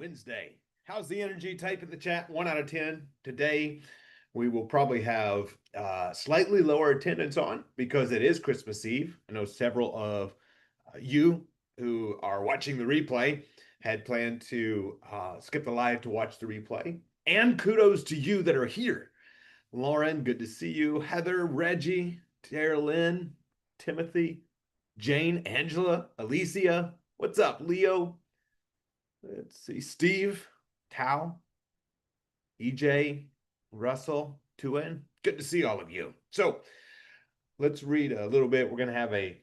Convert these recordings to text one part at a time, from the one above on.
Wednesday. How's the energy? Type in the chat 1 out of 10. Today, we will probably have slightly lower attendance on because it is Christmas Eve. I know several of you who are watching the replay had planned to skip the live to watch the replay. And kudos to you that are here. Lauren, good to see you. Heather, Reggie, Tara Lynn, Timothy, Jane, Angela, Alicia. What's up, Leo? Let's see, Steve, Tao, EJ, Russell, Tuan. Good to see all of you. So let's read a little bit. We're going to have a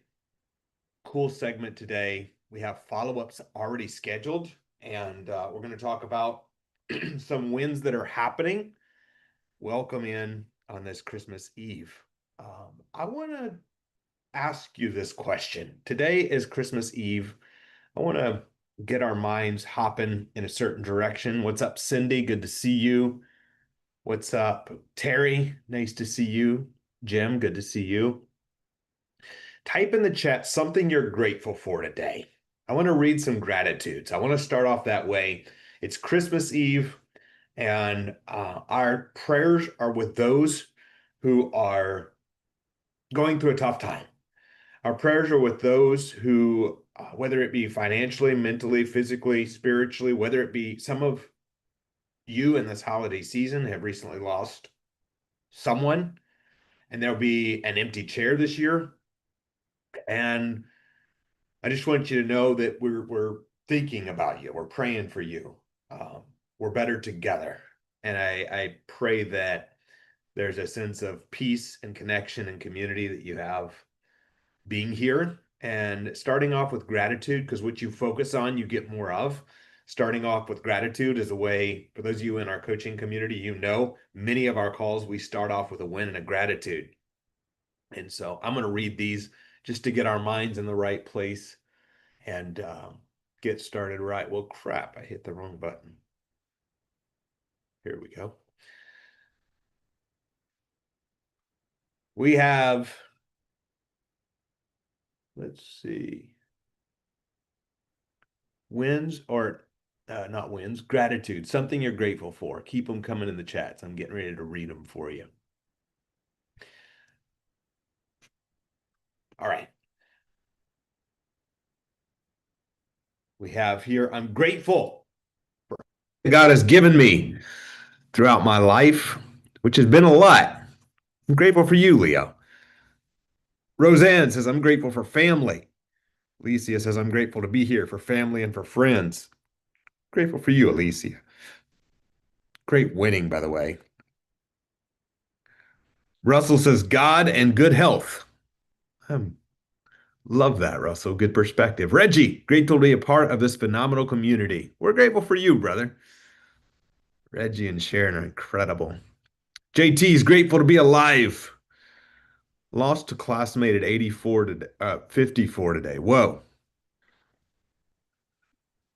cool segment today. We have follow-ups already scheduled, and we're going to talk about some wins that are happening. Welcome in on this Christmas Eve. I want to ask you this question. Today is Christmas Eve. I want to get our minds hopping in a certain direction. What's up, Cindy? Good to see you. What's up, Terry? Nice to see you. Jim, good to see you. Type in the chat something you're grateful for today. I want to read some gratitudes. I want to start off that way. It's Christmas Eve, and our prayers are with those who are going through a tough time. Our prayers are with those who, whether it be financially, mentally, physically, spiritually, whether it be some of you in this holiday season have recently lost someone, and there'll be an empty chair this year. And I just want you to know that we're thinking about you. We're praying for you. We're better together. And I pray that there's a sense of peace and connection and community that you have being here, and starting off with gratitude, because what you focus on, you get more of. Starting off with gratitude is a way, for those of you in our coaching community, you know, many of our calls, we start off with a win and a gratitude. And so I'm going to read these just to get our minds in the right place and get started right. Well, crap, I hit the wrong button. Here we go. We have, let's see, wins or not wins, gratitude, something you're grateful for. Keep them coming in the chats. I'm getting ready to read them for you. All right. We have here, I'm grateful for what God has given me throughout my life, which has been a lot. I'm grateful for you, Leo. Roseanne says, I'm grateful for family. Alicia says, I'm grateful to be here for family and for friends. Grateful for you, Alicia. Great winning, by the way. Russell says, God and good health. Love that, Russell. Good perspective. Reggie, grateful to be a part of this phenomenal community. We're grateful for you, brother. Reggie and Sharon are incredible. JT's grateful to be alive. Lost to classmate at 84 today, 54 today. Whoa.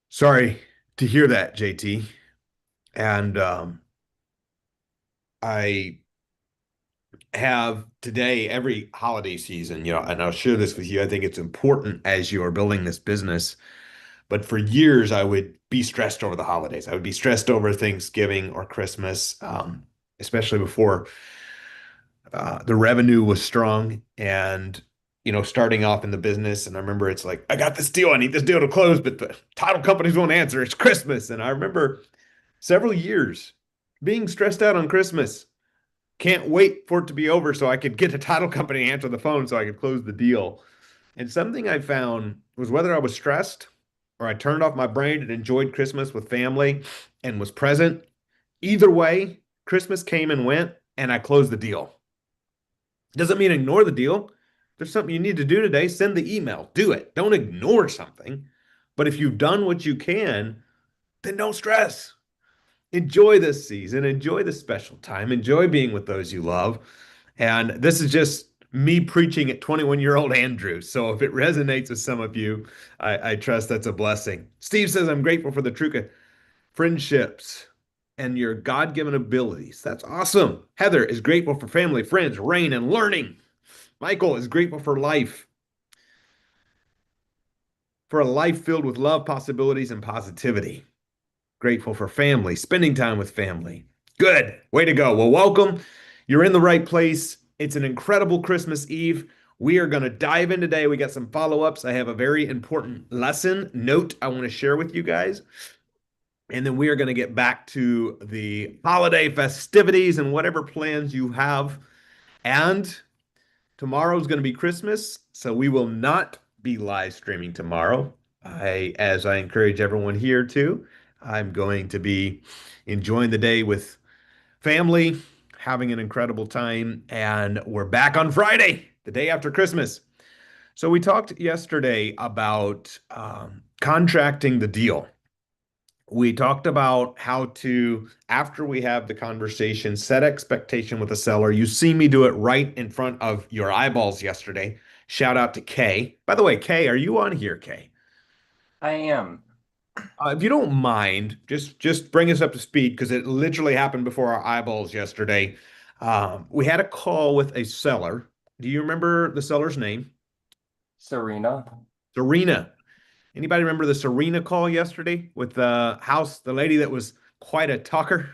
Sorry to hear that, JT. And I have today, every holiday season, and I'll share this with you. I think it's important as you are building this business. But for years, I would be stressed over the holidays. I would be stressed over Thanksgiving or Christmas, especially before the revenue was strong and, starting off in the business. And I remember it's like, I got this deal. I need this deal to close, but the title companies won't answer. It's Christmas. And I remember several years being stressed out on Christmas. Can't wait for it to be over so I could get a title company to answer the phone so I could close the deal. And something I found was whether I was stressed or I turned off my brain and enjoyed Christmas with family and was present, either way, Christmas came and went and I closed the deal. Doesn't mean ignore the deal. If there's something you need to do today, send the email. Do it. Don't ignore something. But if you've done what you can, then don't stress. Enjoy this season. Enjoy the special time. Enjoy being with those you love. And this is just me preaching at 21-year-old Andrew. So if it resonates with some of you, I trust that's a blessing. Steve says, I'm grateful for the Truca friendships and your God-given abilities. That's awesome. Heather is grateful for family, friends, rain, and learning. Michael is grateful for life, for a life filled with love, possibilities, and positivity. grateful for family, spending time with family. Good. Way to go. Well, welcome. You're in the right place. It's an incredible Christmas Eve. We are going to dive in today. We got some follow-ups. I have a very important lesson note I want to share with you guys. And then we are going to get back to the holiday festivities and whatever plans you have. And tomorrow's going to be Christmas, so we will not be live streaming tomorrow. As I encourage everyone here to, I'm going to be enjoying the day with family, having an incredible time, and we're back on Friday, the day after Christmas. So we talked yesterday about contracting the deal. We talked about how to, after we have the conversation, set expectation with the seller. You see me do it right in front of your eyeballs yesterday. Shout out to Kay. By the way, Kay, are you on here, Kay? I am. If you don't mind, just bring us up to speed because it literally happened before our eyeballs yesterday. We had a call with a seller. Do you remember the seller's name? Serena. Serena. Anybody remember the Serena call yesterday with the lady that was quite a talker?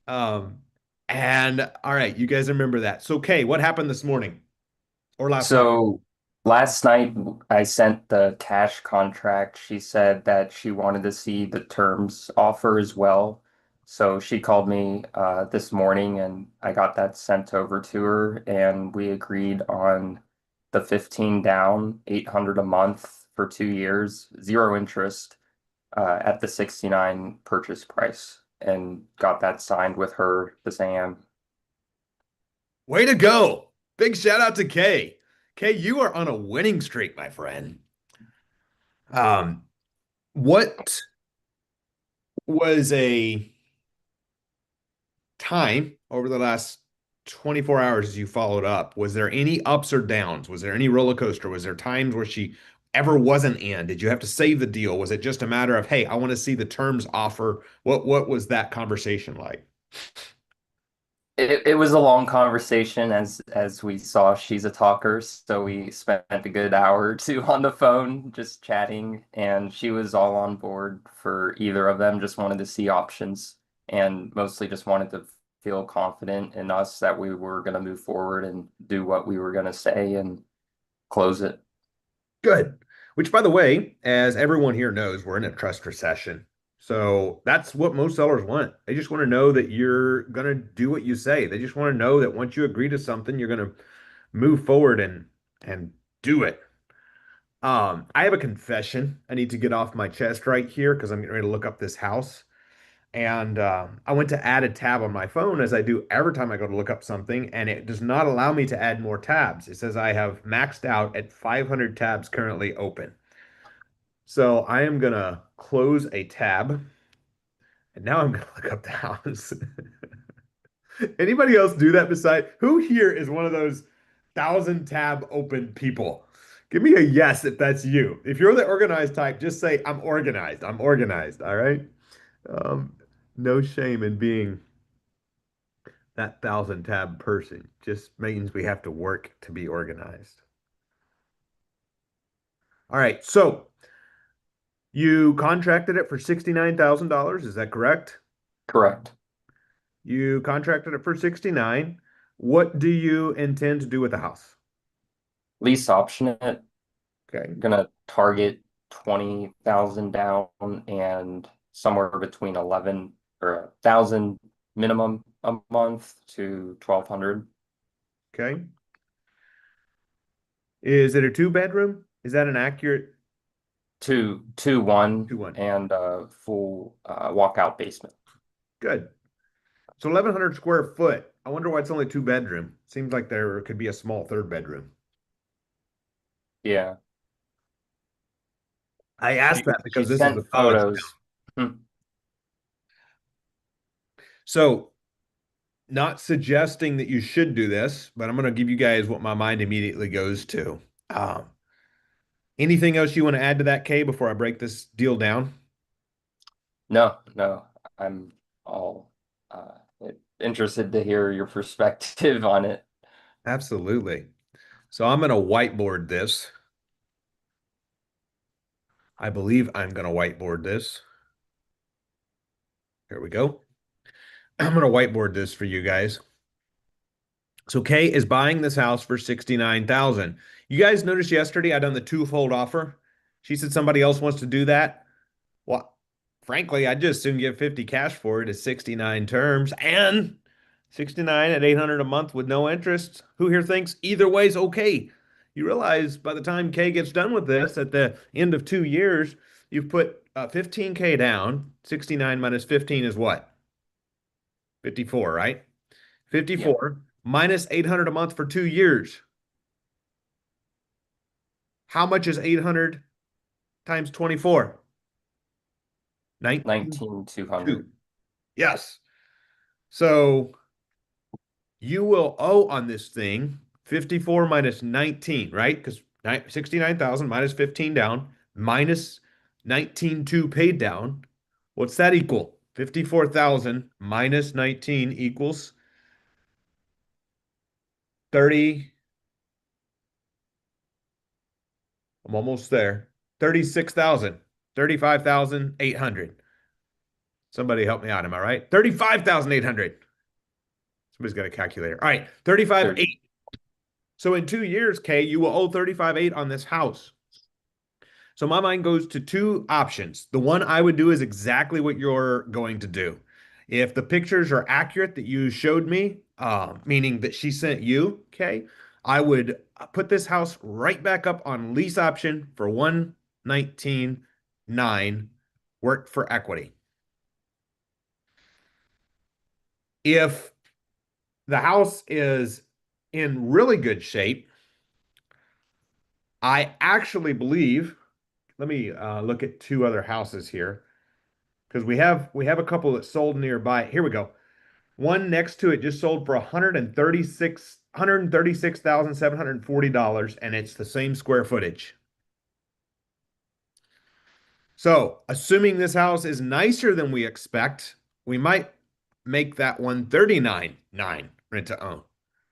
Um, and all right, you guys remember that. So, Kay, what happened this morning or last night? So last night I sent the cash contract. She said that she wanted to see the terms offer as well. So she called me this morning and I got that sent over to her and we agreed on the 15 down, 800 a month for 2 years, zero interest at the 69 purchase price and got that signed with her this AM. Way to go. Big shout out to Kay. Kay, you are on a winning streak, my friend. Um, what was a time over the last 24 hours as you followed up? Was there any ups or downs? Was there any roller coaster? Was there times where she ever wasn't in? Did you have to save the deal? Was it just a matter of, hey, I want to see the terms offer? What was that conversation like? It was a long conversation as we saw she's a talker, so we spent a good hour or two on the phone just chatting, and she was all on board for either of them, just wanted to see options and mostly just wanted to feel confident in us that we were going to move forward and do what we were going to say and close it. Good. Which, by the way, as everyone here knows, we're in a trust recession. So that's what most sellers want. They just want to know that you're going to do what you say. They just want to know that once you agree to something, you're going to move forward and do it. I have a confession I need to get off my chest right here because I'm getting ready to look up this house. And I went to add a tab on my phone as I do every time I go to look up something, and it does not allow me to add more tabs. It says I have maxed out at 500 tabs currently open. So I am gonna close a tab, and now I'm gonna look up the house. Anybody else do that beside? Who here is one of those 1,000 tab open people? Give me a yes if that's you. If you're the organized type, just say I'm organized. I'm organized. All right. Um, no shame in being that 1,000 tab person. Just means we have to work to be organized. All right. So you contracted it for $69,000. Is that correct? Correct. You contracted it for 69. What do you intend to do with the house? Lease option it, Okay. gonna target 20,000 down and somewhere between 11 or 1,000 minimum a month to 1,200. Okay. Is it a two bedroom? Is that an accurate Two one two one? and a full walkout basement. Good. So 1,100 square foot. I wonder why it's only two bedroom. Seems like there could be a small third bedroom. Yeah. I asked She that she because this is a sent college photos. Hmm. So, not suggesting that you should do this, but I'm going to give you guys what my mind immediately goes to. Um, Anything else you want to add to that, Kay, before I break this deal down? No, no. I'm all interested to hear your perspective on it. Absolutely. So I'm going to whiteboard this. I believe I'm going to whiteboard this. There we go. I'm going to whiteboard this for you guys. So Kay is buying this house for 69,000. You guys noticed yesterday I done the twofold offer? She said somebody else wants to do that. Well, frankly, I'd just soon give 50 cash for it at 69 terms and 69 at 800 a month with no interest. Who here thinks either way's okay? You realize by the time Kay gets done with this at the end of 2 years, you've put 15K down. 69 minus 15 is what? 54, right? Yep. 54 minus 800 a month for 2 years. How much is 800 times 24? 19,200. 19,200. Yes. So you will owe on this thing 54 minus 19, right? Because 69,000 minus 15 down minus 19,200 paid down. What's that equal? 54,000 minus 19 equals 30. I'm almost there. 36,000, 35,800. Somebody help me out. Am I right? 35,800. Somebody's got a calculator. All right. 30. 35,800. So in 2 years, Kay, you will owe 35,800 on this house. So my mind goes to two options. The one I would do is exactly what you're going to do. If the pictures are accurate that you showed me, meaning that she sent you, okay, I would put this house right back up on lease option for 119,900, work for equity. If the house is in really good shape, I actually believe, let me look at two other houses here because we have a couple that sold nearby. Here we go. One next to it just sold for $136,740, and it's the same square footage. So, assuming this house is nicer than we expect, we might make that 139,900 rent to own.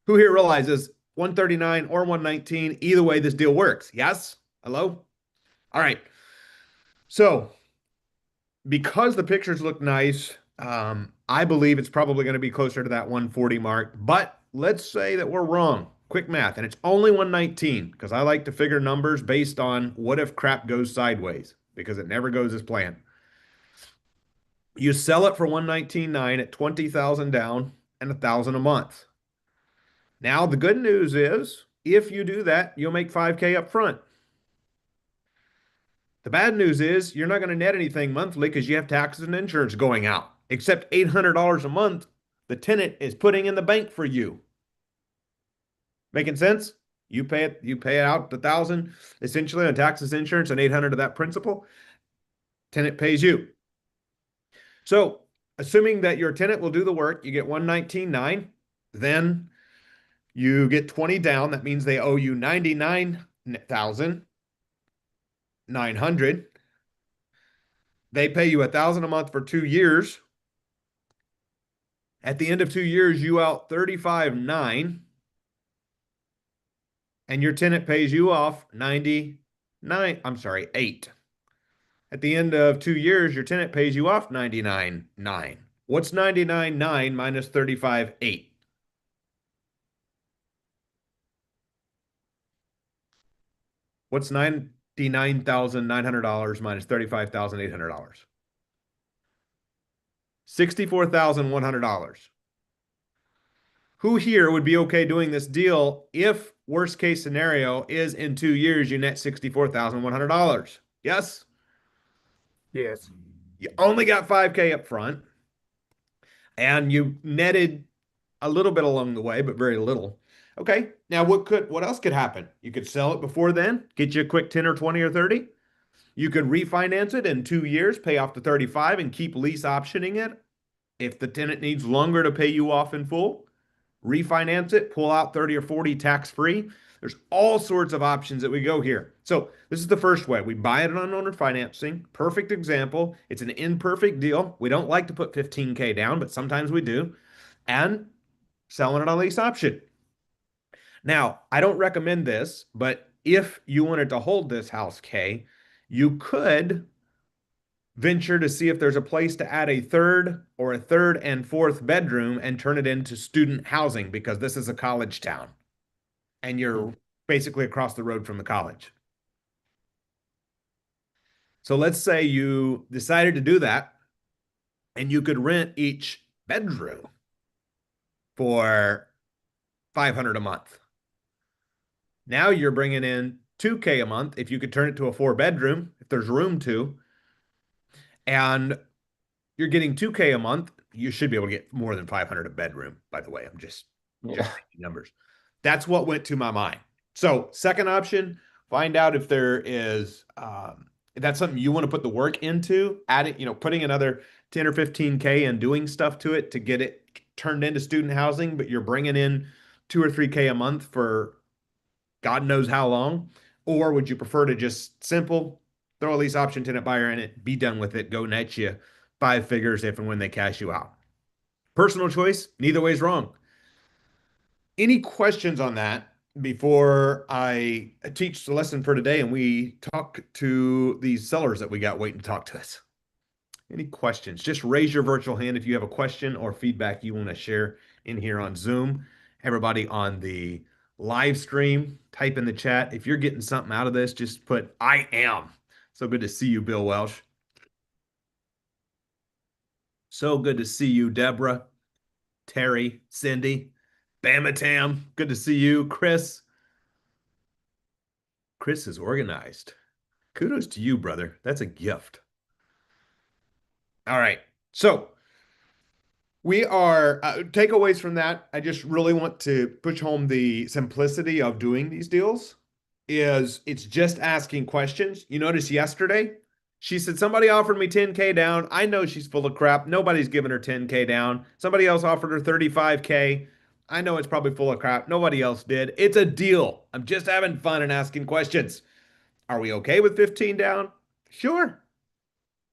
Who here realizes 139 or 119, either way, this deal works? Yes? Hello? All right. So, because the pictures look nice, I believe it's probably going to be closer to that 140 mark. But let's say that we're wrong. Quick math, and it's only 119 because I like to figure numbers based on what if crap goes sideways because it never goes as planned. You sell it for 119,900 at 20,000 down and 1,000 a month. Now the good news is if you do that, you'll make 5K up front. The bad news is you're not going to net anything monthly because you have taxes and insurance going out, except $800 a month the tenant is putting in the bank for you. Making sense? You pay out the 1,000 essentially on taxes, insurance, and 800 of that principal. Tenant pays you. So, assuming that your tenant will do the work, you get 119,900, then you get 20 down. That means they owe you 99,900. They pay you 1,000 a month for 2 years. At the end of 2 years, you out 35,900, and your tenant pays you off 99. I'm sorry, 8. At the end of 2 years, your tenant pays you off 99,900. What's 99,900 minus 35,800? What's $99,900 minus $35,800? $64,100. Who here would be okay doing this deal if worst case scenario is in 2 years you net $64,100? Yes? Yes. You only got 5K up front and you netted a little bit along the way, but very little. Okay. Now what else could happen? You could sell it before then, get you a quick 10 or 20 or 30. You could refinance it in 2 years, pay off the 35 and keep lease optioning it. If the tenant needs longer to pay you off in full, refinance it, pull out 30 or 40 tax free. There's all sorts of options that we go here. So this is the first way. We buy it on owner financing. Perfect example. It's an imperfect deal. We don't like to put 15K down, but sometimes we do. And selling it on lease option. Now, I don't recommend this, but if you wanted to hold this house, Kay, you could venture to see if there's a place to add a third or a third and fourth bedroom and turn it into student housing because this is a college town and you're basically across the road from the college. So let's say you decided to do that and you could rent each bedroom for $500 a month. Now you're bringing in $2K a month if you could turn it to a 4-bedroom, if there's room to, and you're getting $2K a month. You should be able to get more than 500 a bedroom, by the way. I'm just thinking numbers. That's what went to my mind. So second option, find out if there is, if that's something you want to put the work into, adding, putting another 10 or 15K and doing stuff to it to get it turned into student housing, but you're bringing in 2 or 3K a month for God knows how long. Or would you prefer to just simple throw a lease option tenant buyer in it, be done with it, go net you 5 figures if and when they cash you out? Personal choice, neither way is wrong. Any questions on that before I teach the lesson for today and we talk to these sellers that we got waiting to talk to us? Any questions? Just raise your virtual hand if you have a question or feedback you want to share in here on Zoom. Everybody on the live stream, type in the chat. If you're getting something out of this, just put I am. So good to see you, Bill Welsh. So good to see you, Deborah, Terry, Cindy, Bamatam. Good to see you, Chris. Chris is organized. Kudos to you, brother. That's a gift. All right. So we are takeaways from that. I just really want to push home the simplicity of doing these deals. It's just asking questions. You notice yesterday, she said, somebody offered me 10K down. I know she's full of crap. Nobody's giving her 10K down. Somebody else offered her 35K. I know it's probably full of crap. Nobody else did. It's a deal. I'm just having fun and asking questions. Are we okay with 15 down? Sure.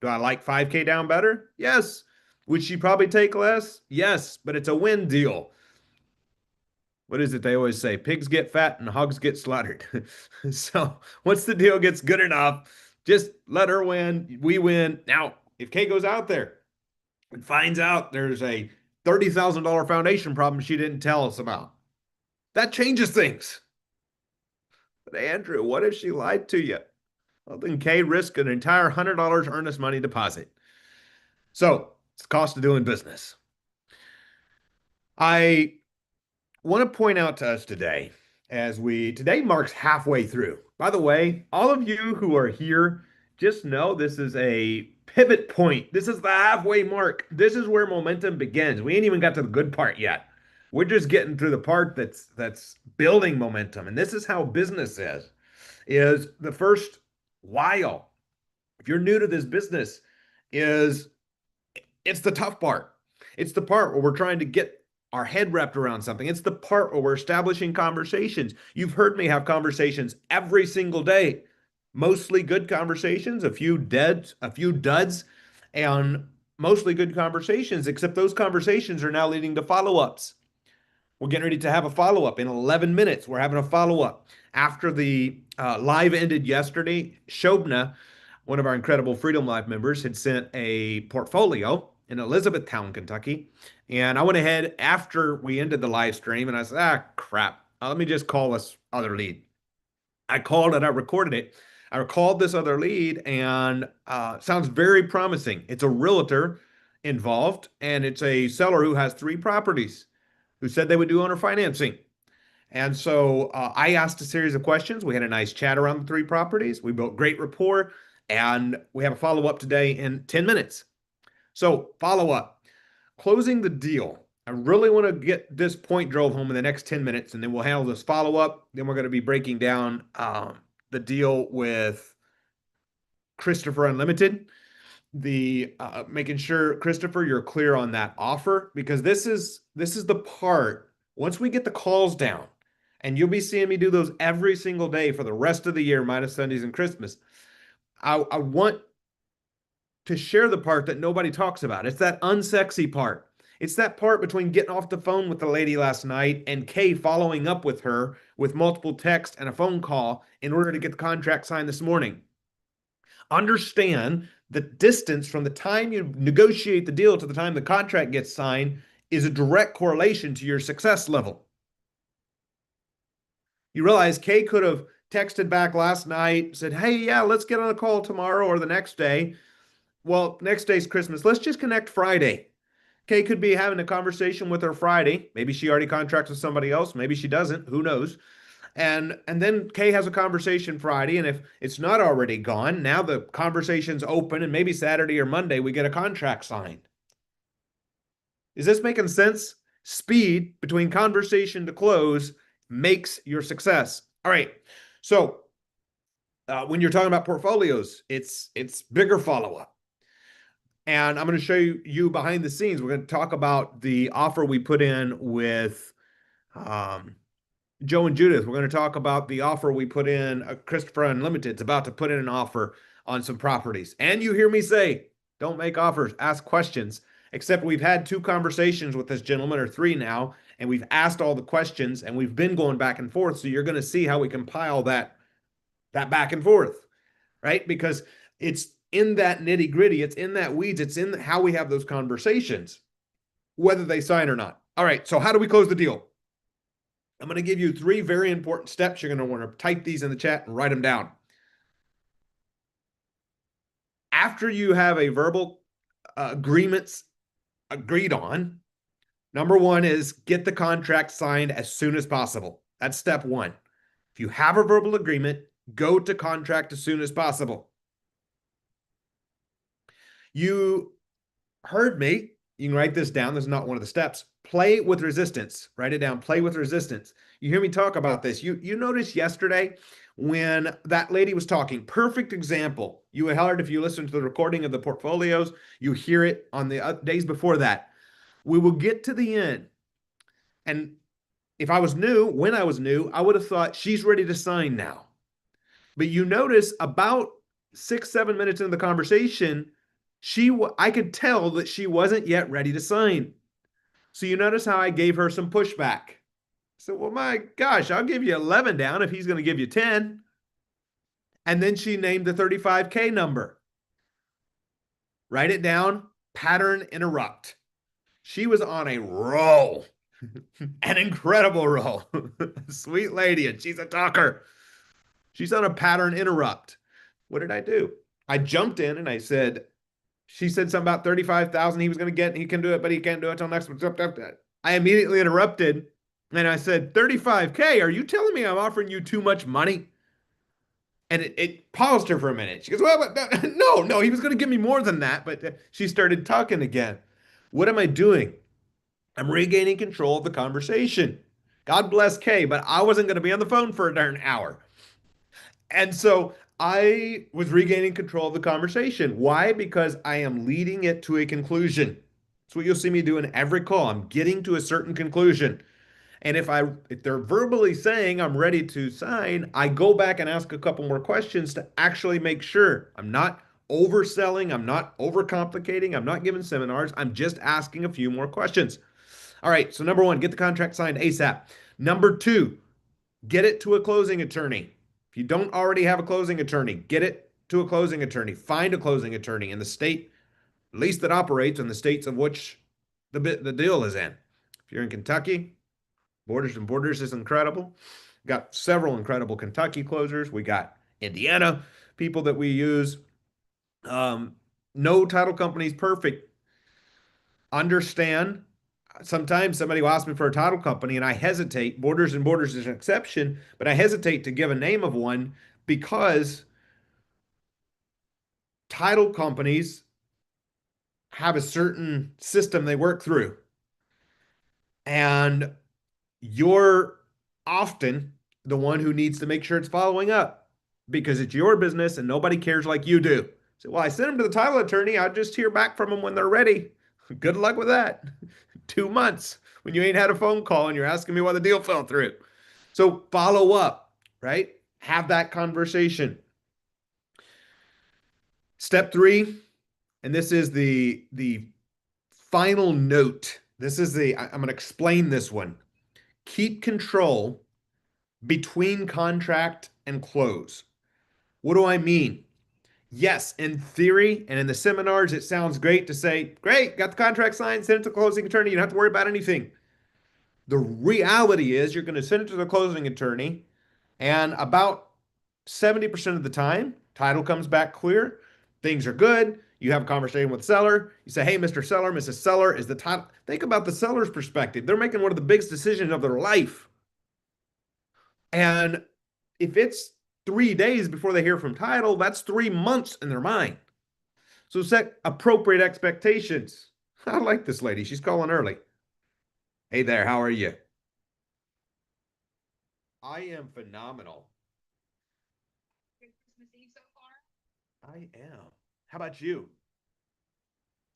Do I like 5K down better? Yes. Would she probably take less? Yes, but it's a win deal. What is it they always say? Pigs get fat and hogs get slaughtered. So once the deal gets good enough, just let her win. We win. Now, if Kay goes out there and finds out there's a $30,000 foundation problem she didn't tell us about, that changes things. But Andrew, what if she lied to you? Well, then Kay risked an entire $100 earnest money deposit. So it's the cost of doing business. I want to point out to us today, today marks halfway through. By the way, all of you who are here, just know this is a pivot point. This is the halfway mark. This is where momentum begins. We ain't even got to the good part yet. We're just getting through the part that's building momentum. And this is how business is the first while. If you're new to this business, it's the tough part. It's the part where we're trying to get our head wrapped around something. It's the part where we're establishing conversations. You've heard me have conversations every single day, mostly good conversations, a few duds, and mostly good conversations, except those conversations are now leading to follow-ups. We're getting ready to have a follow-up in 11 minutes. We're having a follow-up. After the live ended yesterday, Shobna, one of our incredible Freedom Live members, had sent a portfolio in Elizabethtown, Kentucky. And I went ahead after we ended the live stream and I said, crap, let me just call this other lead. I called and I recorded it. I recalled this other lead and sounds very promising. It's a realtor involved and it's a seller who has 3 properties who said they would do owner financing. And so I asked a series of questions. We had a nice chat around the 3 properties. We built great rapport and we have a follow-up today in 10 minutes. So follow-up. Closing the deal. I really want to get this point drove home in the next 10 minutes, and then we'll handle this follow-up. Then we're going to be breaking down the deal with Christopher Unlimited, making sure, Christopher, you're clear on that offer, because this is the part, once we get the calls down, and you'll be seeing me do those every single day for the rest of the year, minus Sundays and Christmas. I want to share the part that nobody talks about. It's that unsexy part. It's that part between getting off the phone with the lady last night and Kay following up with her with multiple texts and a phone call in order to get the contract signed this morning. Understand the distance from the time you negotiate the deal to the time the contract gets signed is a direct correlation to your success level. You realize Kay could have texted back last night, said, hey, yeah, let's get on a call tomorrow or the next day. Well, next day's Christmas. Let's just connect Friday. Kay could be having a conversation with her Friday. Maybe she already contracts with somebody else. Maybe she doesn't. Who knows? And then Kay has a conversation Friday, and if it's not already gone, now the conversation's open, and maybe Saturday or Monday we get a contract signed. Is this making sense? Speed between conversation to close makes your success. All right. So when you're talking about portfolios, it's bigger follow-up. And I'm going to show you behind the scenes. We're going to talk about the offer we put in with Joe and Judith. We're going to talk about the offer we put in. Christopher Unlimited is about to put in an offer on some properties. And you hear me say, don't make offers, ask questions. Except we've had 2 conversations with this gentleman, or 3 now, and we've asked all the questions, and we've been going back and forth. So you're going to see how we compile that back and forth, right? Because it's in that nitty gritty, it's in that weeds, it's in how we have those conversations, whether they sign or not. All right, so how do we close the deal? I'm going to give you 3 very important steps. You're going to want to type these in the chat and write them down. After you have a verbal agreements agreed on, number 1 is get the contract signed as soon as possible. That's step 1. If you have a verbal agreement, go to contract as soon as possible. You heard me. You can write this down. This is not one of the steps. Play with resistance. Write it down. Play with resistance. You hear me talk about this. You noticed yesterday when that lady was talking, perfect example. You heard, if you listen to the recording of the portfolios, you hear it on the days before that. We will get to the end. And if I was new, when I was new, I would have thought she's ready to sign now. But you notice about 6-7 minutes into the conversation, I could tell that she wasn't yet ready to sign. So you notice how I gave her some pushback. So, well, my gosh, I'll give you 11 down if he's going to give you 10. And then she named the 35K number. Write it down, pattern interrupt. She was on a roll, an incredible roll. Sweet lady, and she's a talker. She's on a pattern interrupt. What did I do? I jumped in and I said, she said something about 35,000 he was going to get, and he can do it, but he can't do it till next month. I immediately interrupted and I said, 35K, are you telling me I'm offering you too much money? And it paused her for a minute. She goes, well, but no, he was going to give me more than that. But she started talking again. What am I doing? I'm regaining control of the conversation. God bless Kay, but I wasn't going to be on the phone for a darn hour. And so I was regaining control of the conversation. Why? Because I am leading it to a conclusion. That's what you'll see me do in every call. I'm getting to a certain conclusion. And if they're verbally saying I'm ready to sign, I go back and ask a couple more questions to actually make sure I'm not overselling, I'm not overcomplicating, I'm not giving seminars, I'm just asking a few more questions. All right, so number 1, get the contract signed ASAP. Number 2, get it to a closing attorney. If you don't already have a closing attorney, get it to a closing attorney. Find a closing attorney in the state, at least that operates in the states of which the deal is in. If you're in Kentucky, Borders and Borders is incredible. Got several incredible Kentucky closers. We got Indiana people that we use. No title company is perfect. Understand, sometimes somebody will ask me for a title company and I hesitate. Borders and Borders is an exception, but I hesitate to give a name of one because title companies have a certain system they work through. And you're often the one who needs to make sure it's following up because it's your business and nobody cares like you do. So, well, I sent them to the title attorney. I'll just hear back from them when they're ready. Good luck with that. 2 months when you ain't had a phone call and you're asking me why the deal fell through. So follow up, right? Have that conversation. Step 3, and this is the final note. I'm going to explain this one. Keep control between contract and close. What do I mean? Yes, in theory and in the seminars, it sounds great to say, great, got the contract signed, send it to the closing attorney. You don't have to worry about anything. The reality is you're going to send it to the closing attorney, and about 70% of the time, title comes back clear. Things are good. You have a conversation with the seller. You say, hey, Mr. Seller, Mrs. Seller, is the title. Think about the seller's perspective. They're making one of the biggest decisions of their life. And if it's 3 days before they hear from title, that's 3 months in their mind. So set appropriate expectations. I like this lady. She's calling early. Hey there, how are you? I am phenomenal. Christmas Eve so far? I am. How about you?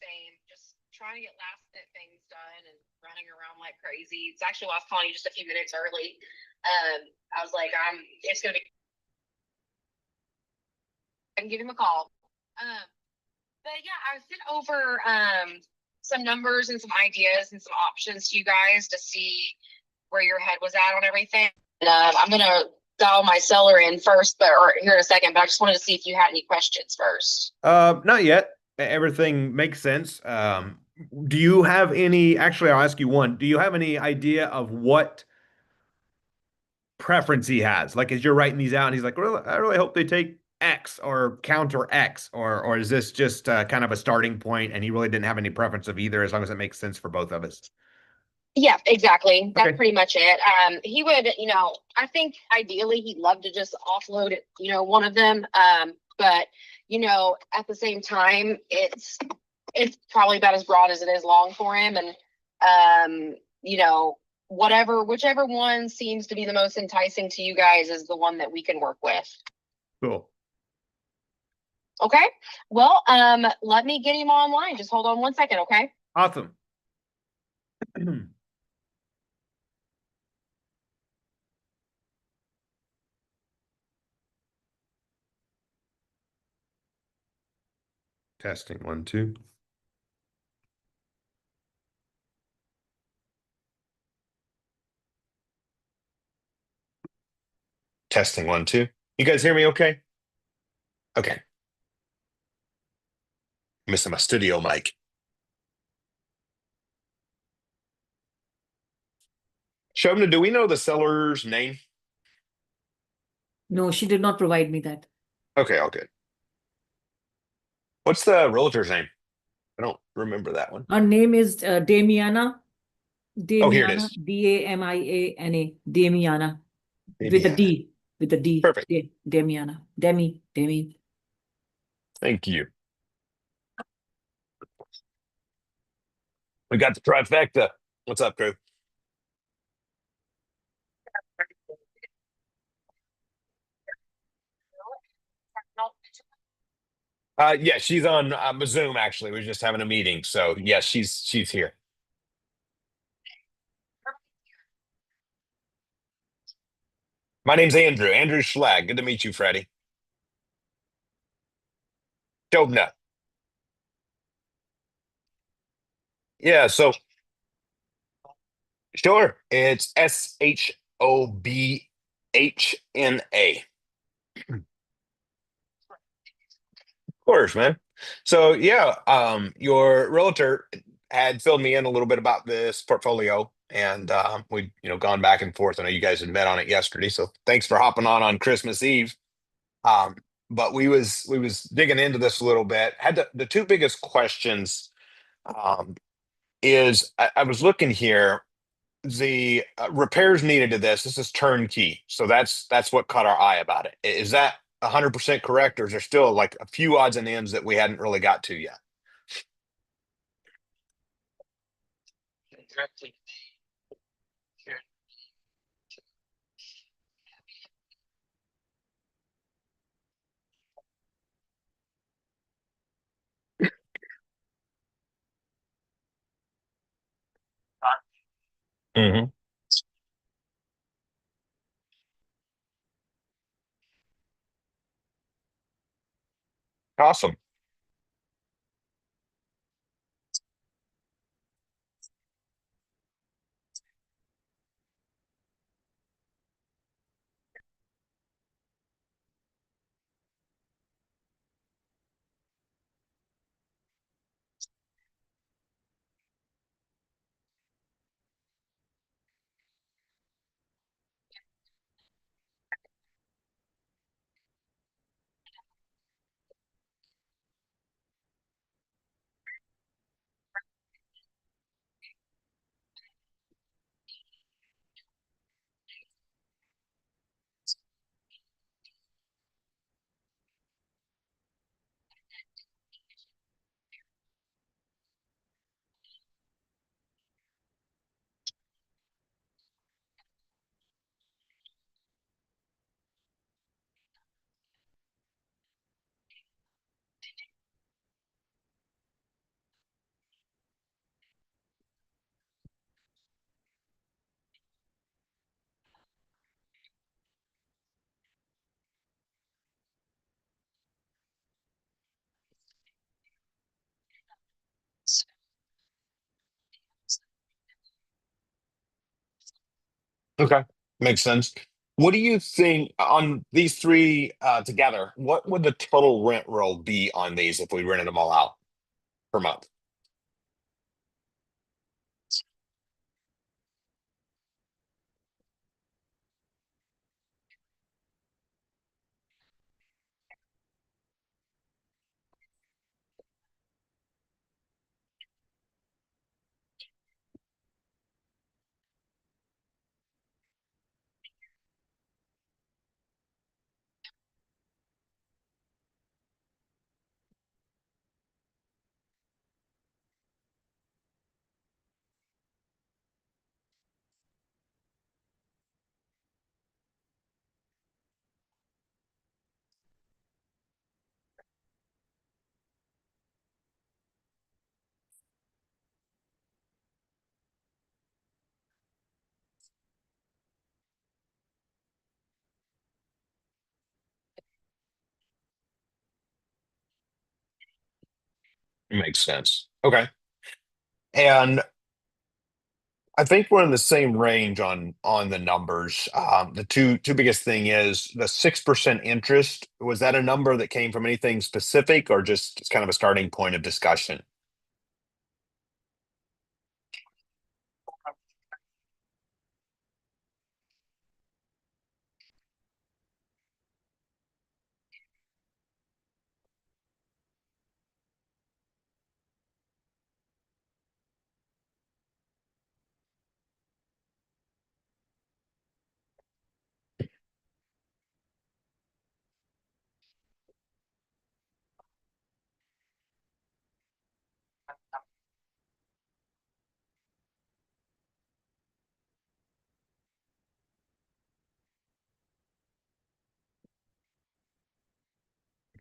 Same. Just trying to get last minute things done and running around like crazy. It's actually why I was calling you just a few minutes early. I was like, it's gonna be. I can give him a call. But yeah, I sent over some numbers and some ideas and some options to you guys to see where your head was at on everything. And, I'm gonna dial my seller in first, or here in a second. But I just wanted to see if you had any questions first. Not yet. Everything makes sense. Do you have any, actually, I'll ask you one. Do you have any idea of what preference he has? Like, as you're writing these out, and he's like, well, I really hope they take X or counter X, or is this just kind of a starting point and he really didn't have any preference of either as long as it makes sense for both of us? Yeah, exactly. That's Okay. pretty much it. He would, I think ideally he'd love to just offload it, one of them. But at the same time, it's probably about as broad as it is long for him. And whichever one seems to be the most enticing to you guys is the one that we can work with. Cool. Okay. Well, let me get him online. Just hold on one second, okay? Awesome. Testing 1, 2. Testing 1, 2. You guys hear me okay? Okay. Missing my studio mic. Shobna, do we know the seller's name? No, she did not provide me that. Okay, all good. What's the realtor's name? I don't remember that one. Her name is Damiana. Oh, here it Damiana, is. Damiana, Damiana, with a Indiana. D, with a D. Perfect. Damiana, Demi. Thank you. We got the trifecta. What's up, crew? Yeah, she's on Zoom actually. We're just having a meeting. So yes, she's here. My name's Andrew. Andrew Schlag. Good to meet you, Freddie. Shobna. Yeah, so sure. It's Shobhna. Of course, man. So yeah, your realtor had filled me in a little bit about this portfolio, and we, gone back and forth. I know you guys had met on it yesterday, so thanks for hopping on Christmas Eve. Um, but we was digging into this a little bit. Had the two biggest questions um, is I was looking here. The repairs needed to this. This is turnkey, so that's what caught our eye about it. Is that 100% correct, or is there still like a few odds and ends that we hadn't really got to yet? Hmm. Awesome. Okay, makes sense. What do you think on these three together? What would the total rent roll be on these if we rented them all out per month? Makes sense. Okay. And I think we're in the same range on the numbers. The two biggest thing is the 6% interest. Was that a number that came from anything specific or just kind of a starting point of discussion?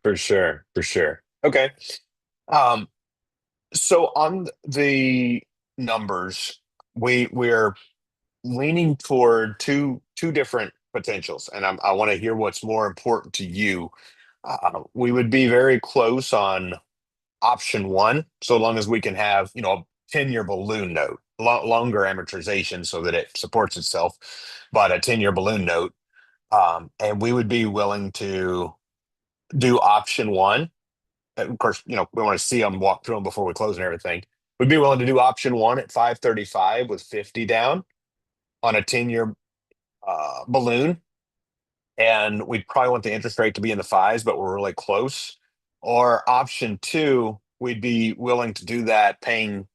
For sure, for sure. Okay. Um, so on the numbers, we're leaning toward two different potentials, and I want to hear what's more important to you. We would be very close on option one, so long as we can have, a 10-year balloon note, longer amortization so that it supports itself, but a 10-year balloon note. And we would be willing to do option one. And of course, we want to see them, walk through them before we close and everything. We'd be willing to do option one at 535 with 50 down on a 10-year balloon. And we'd probably want the interest rate to be in the fives, but we're really close. Or option two, we'd be willing to do that paying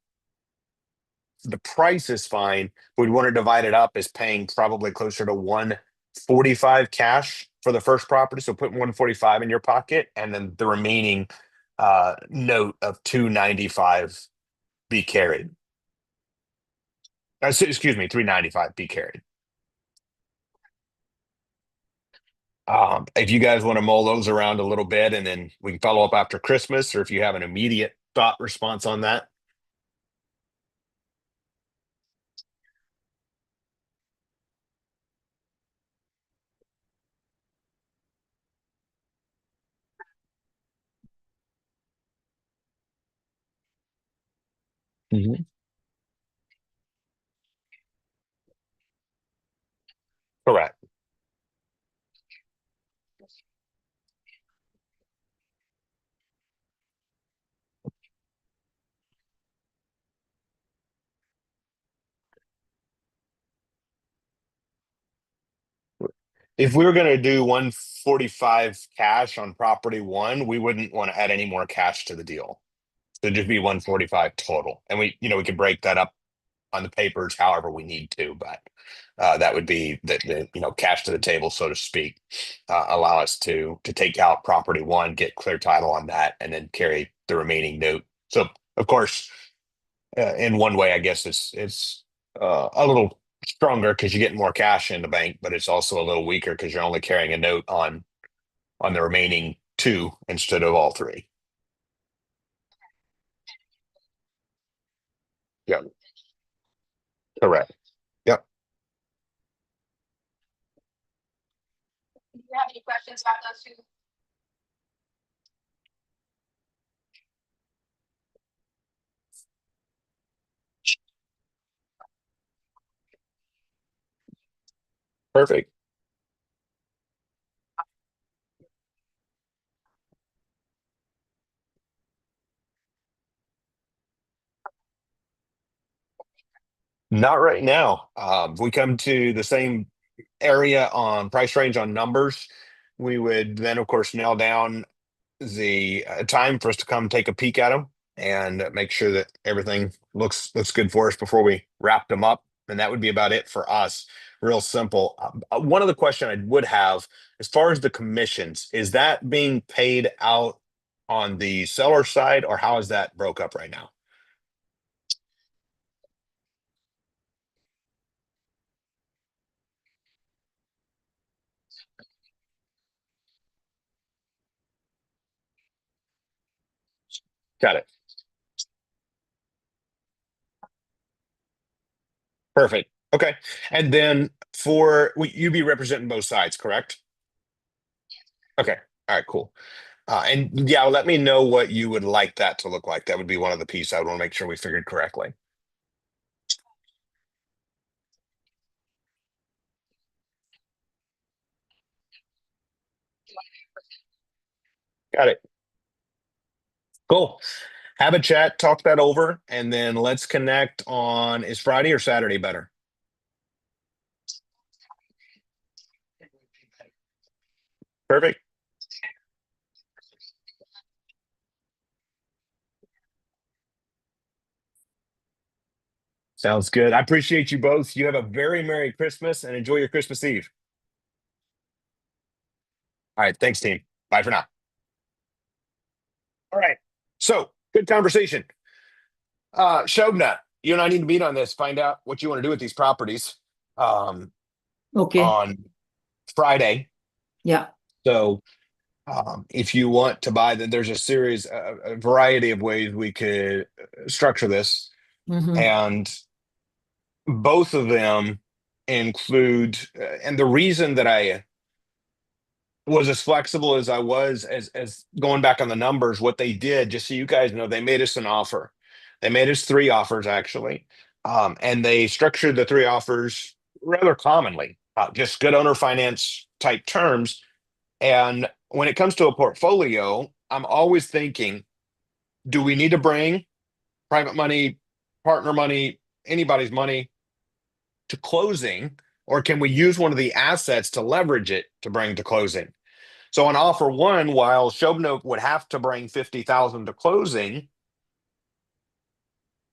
the price is fine. We'd want to divide it up as paying probably closer to 145 cash for the first property. So put 145 in your pocket and then the remaining note of 295 be carried. Excuse me, 395 be carried. If you guys want to mull those around a little bit and then we can follow up after Christmas, or if you have an immediate thought response on that. Mhm. Correct. If we were going to do 145 cash on property one, we wouldn't want to add any more cash to the deal. So it'd just be 145 total. And we could break that up on the papers however we need to, but that would be the cash to the table, so to speak. Allow us to take out property one, get clear title on that, and then carry the remaining note. So of course, in one way, I guess it's a little stronger because you get more cash in the bank, but it's also a little weaker because you're only carrying a note on the remaining two instead of all three. Yep. Correct. Yep. Do you have any questions about those two? Perfect. Not right now. If we come to the same area on price range on numbers, we would then, of course, nail down the time for us to come take a peek at them and make sure that everything looks good for us before we wrap them up. And that would be about it for us. Real simple. One other question I would have, as far as the commissions, is that being paid out on the seller side, or how is that broke up right now? Got it. Perfect. Okay. And then you be representing both sides, correct? Okay. All right, cool. And yeah, let me know what you would like that to look like. That would be one of the pieces I would want to make sure we figured correctly. Got it. Cool. Have a chat, talk that over, and then let's connect on, is Friday or Saturday better? Perfect. Sounds good. I appreciate you both. You have a very Merry Christmas and enjoy your Christmas Eve. All right. Thanks, team. Bye for now. All right. So good conversation. Shobna, you and I need to meet on this, find out what you want to do with these properties Okay. on Friday. Yeah. So if you want to buy that, there's a variety of ways we could structure this. Mhm. And both of them include, and the reason that I was as flexible as I was, as going back on the numbers, what they did, just so you guys know, they made us an offer. They made us three offers actually. And they structured the three offers rather commonly, just good owner finance type terms. And when it comes to a portfolio, I'm always thinking, do we need to bring private money, partner money, anybody's money to closing, or can we use one of the assets to leverage it to bring to closing? So on offer one, while Shobna would have to bring 50,000 to closing,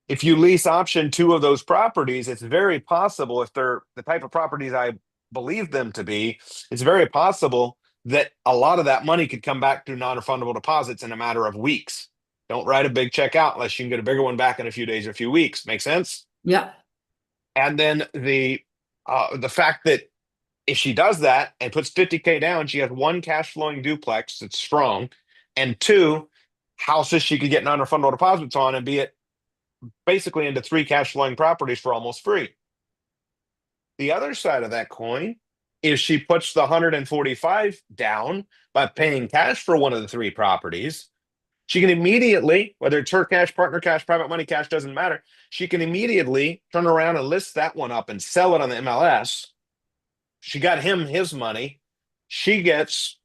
if you lease option two of those properties, it's very possible, if they're the type of properties I believe them to be, it's very possible that a lot of that money could come back through non-refundable deposits in a matter of weeks. Don't write a big check out unless you can get a bigger one back in a few days or a few weeks. Make sense? Yeah. And then the fact that if she does that and puts 50K down, she has one cash flowing duplex that's strong, and two houses she could get non-refundable deposits on and be it basically into three cash flowing properties for almost free. The other side of that coin is she puts the 145 down by paying cash for one of the three properties. She can immediately, whether it's her cash, partner cash, private money cash, doesn't matter. She can immediately turn around and list that one up and sell it on the MLS. She got him his money. She gets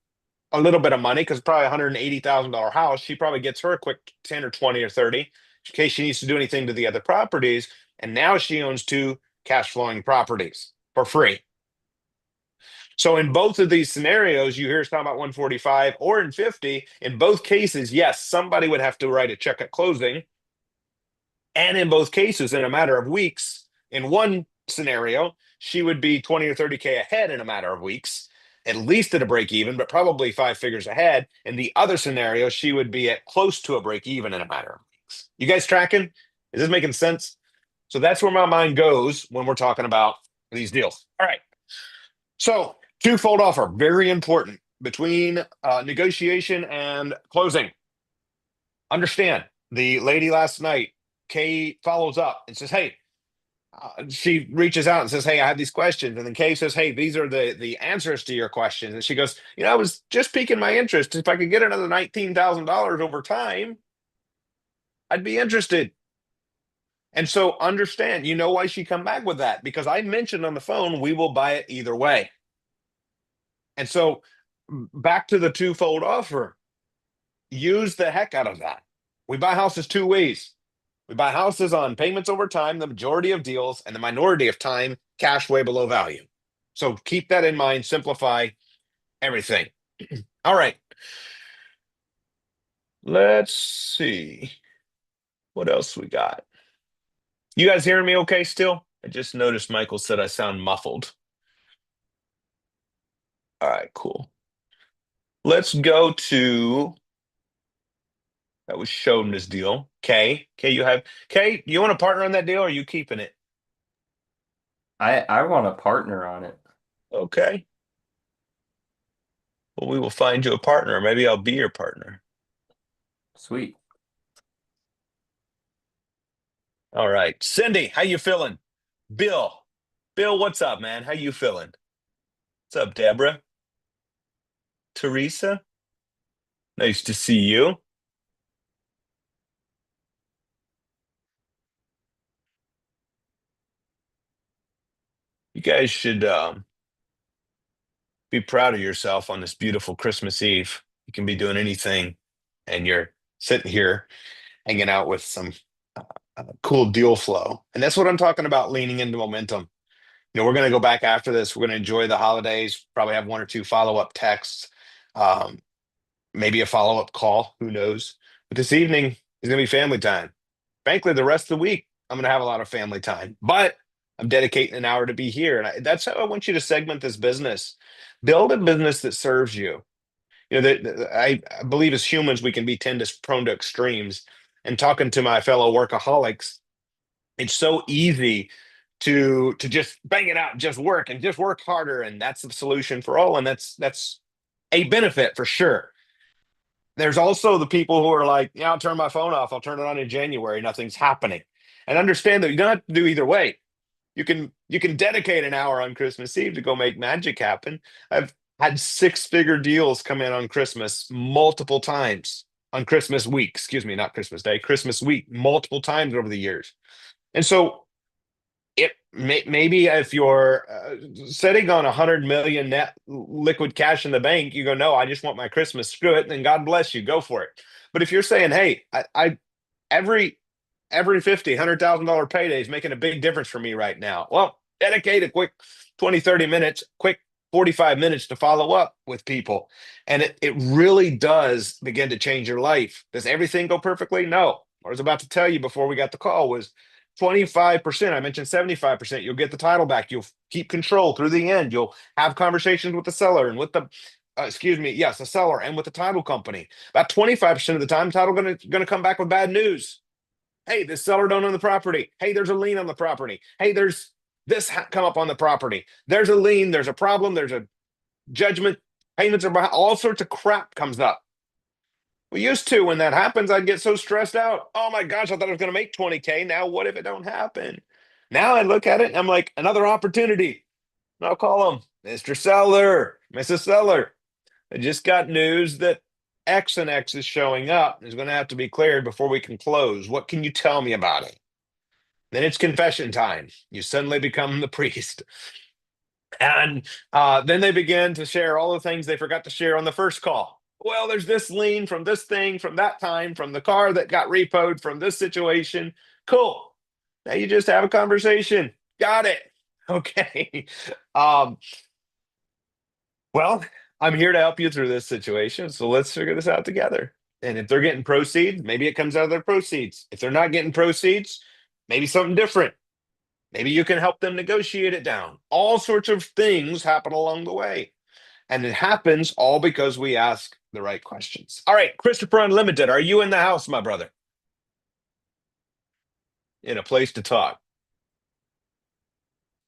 a little bit of money because probably $180,000 house. She probably gets her a quick 10 or 20 or 30 in case she needs to do anything to the other properties. And now she owns two cash flowing properties for free. So in both of these scenarios, you hear us talking about 145 or in 50. In both cases, yes, somebody would have to write a check at closing. And in both cases, in a matter of weeks, in one scenario, she would be 20 or 30K ahead in a matter of weeks, at least at a break even, but probably five figures ahead. In the other scenario, she would be at close to a break even in a matter of weeks. You guys tracking? Is this making sense? So that's where my mind goes when we're talking about these deals. All right. So twofold offer, very important between negotiation and closing. Understand, the lady last night Kay follows up and says, "Hey," she reaches out and says, "Hey, I have these questions." And then Kay says, "Hey, these are the answers to your questions." And she goes, "I was just piquing my interest. If I could get another $19,000 over time, I'd be interested." And so understand, why she come back with that? Because I mentioned on the phone, we will buy it either way. And so back to the twofold offer, use the heck out of that. We buy houses two ways. We buy houses on payments over time, the majority of deals, and the minority of time, cash way below value. So keep that in mind, simplify everything. All right. Let's see. What else we got? You guys hearing me okay still? I just noticed Michael said I sound muffled. All right, cool. Let's go to, that was Showman's deal. Kay, you want to partner on that deal, or are you keeping it? I want to partner on it. Okay. Well, we will find you a partner. Maybe I'll be your partner. Sweet. All right. Cindy, how you feeling? Bill, what's up, man? How you feeling? What's up, Deborah? Teresa, nice to see you. You guys should be proud of yourself on this beautiful Christmas Eve. You can be doing anything, and you're sitting here hanging out with some cool deal flow. And that's what I'm talking about, leaning into momentum. We're going to go back after this. We're going to enjoy the holidays, probably have one or two follow-up texts, maybe a follow-up call, who knows. But this evening is going to be family time. Frankly, the rest of the week, I'm going to have a lot of family time. But I'm dedicating an hour to be here. And that's how I want you to segment this business. Build a business that serves you. I believe as humans, we can be prone to extremes. And talking to my fellow workaholics, it's so easy to just bang it out, and just work harder. And that's the solution for all. And that's a benefit for sure. There's also the people who are like, yeah, I'll turn my phone off. I'll turn it on in January. Nothing's happening. And understand that you don't have to do either way. You can dedicate an hour on Christmas Eve to go make magic happen. I've had six-figure deals come in on Christmas multiple times, on Christmas week, excuse me, not Christmas Day, Christmas week, multiple times over the years. And so maybe if you're sitting on 100 million net liquid cash in the bank, you go, no, I just want my Christmas, screw it, then God bless you, go for it. But if you're saying, hey, I every $100,000 payday is making a big difference for me right now, well, dedicate a quick 20-30 minutes, quick 45 minutes to follow up with people, and it really does begin to change your life. Does everything go perfectly? No. I was about to tell you before we got the call was 25%. I mentioned 75%. You'll get the title back. You'll keep control through the end. You'll have conversations with the seller and with the the seller and with the title company. About 25% of the time, title gonna come back with bad news. Hey, the seller don't own the property. Hey, there's a lien on the property. Hey, there's this come up on the property. There's a lien. There's a problem. There's a judgment. Payments are behind. All sorts of crap comes up. We used to, when that happens, I'd get so stressed out. Oh my gosh, I thought I was going to make 20K. Now what if it don't happen? Now I look at it and I'm like, another opportunity. And I'll call them, Mr. Seller, Mrs. Seller. I just got news that X and X is showing up. It's going to have to be cleared before we can close. What can you tell me about it? Then it's confession time. You suddenly become the priest. And then they begin to share all the things they forgot to share on the first call. Well, there's this lien from this thing, from that time, from the car that got repoed, from this situation. Cool. Now you just have a conversation. Got it. Okay. Well, I'm here to help you through this situation. So let's figure this out together. And if they're getting proceeds, maybe it comes out of their proceeds. If they're not getting proceeds, maybe something different. Maybe you can help them negotiate it down. All sorts of things happen along the way. And it happens all because we ask the right questions. All right, Christopher Unlimited, are you in the house, my brother? In a place to talk.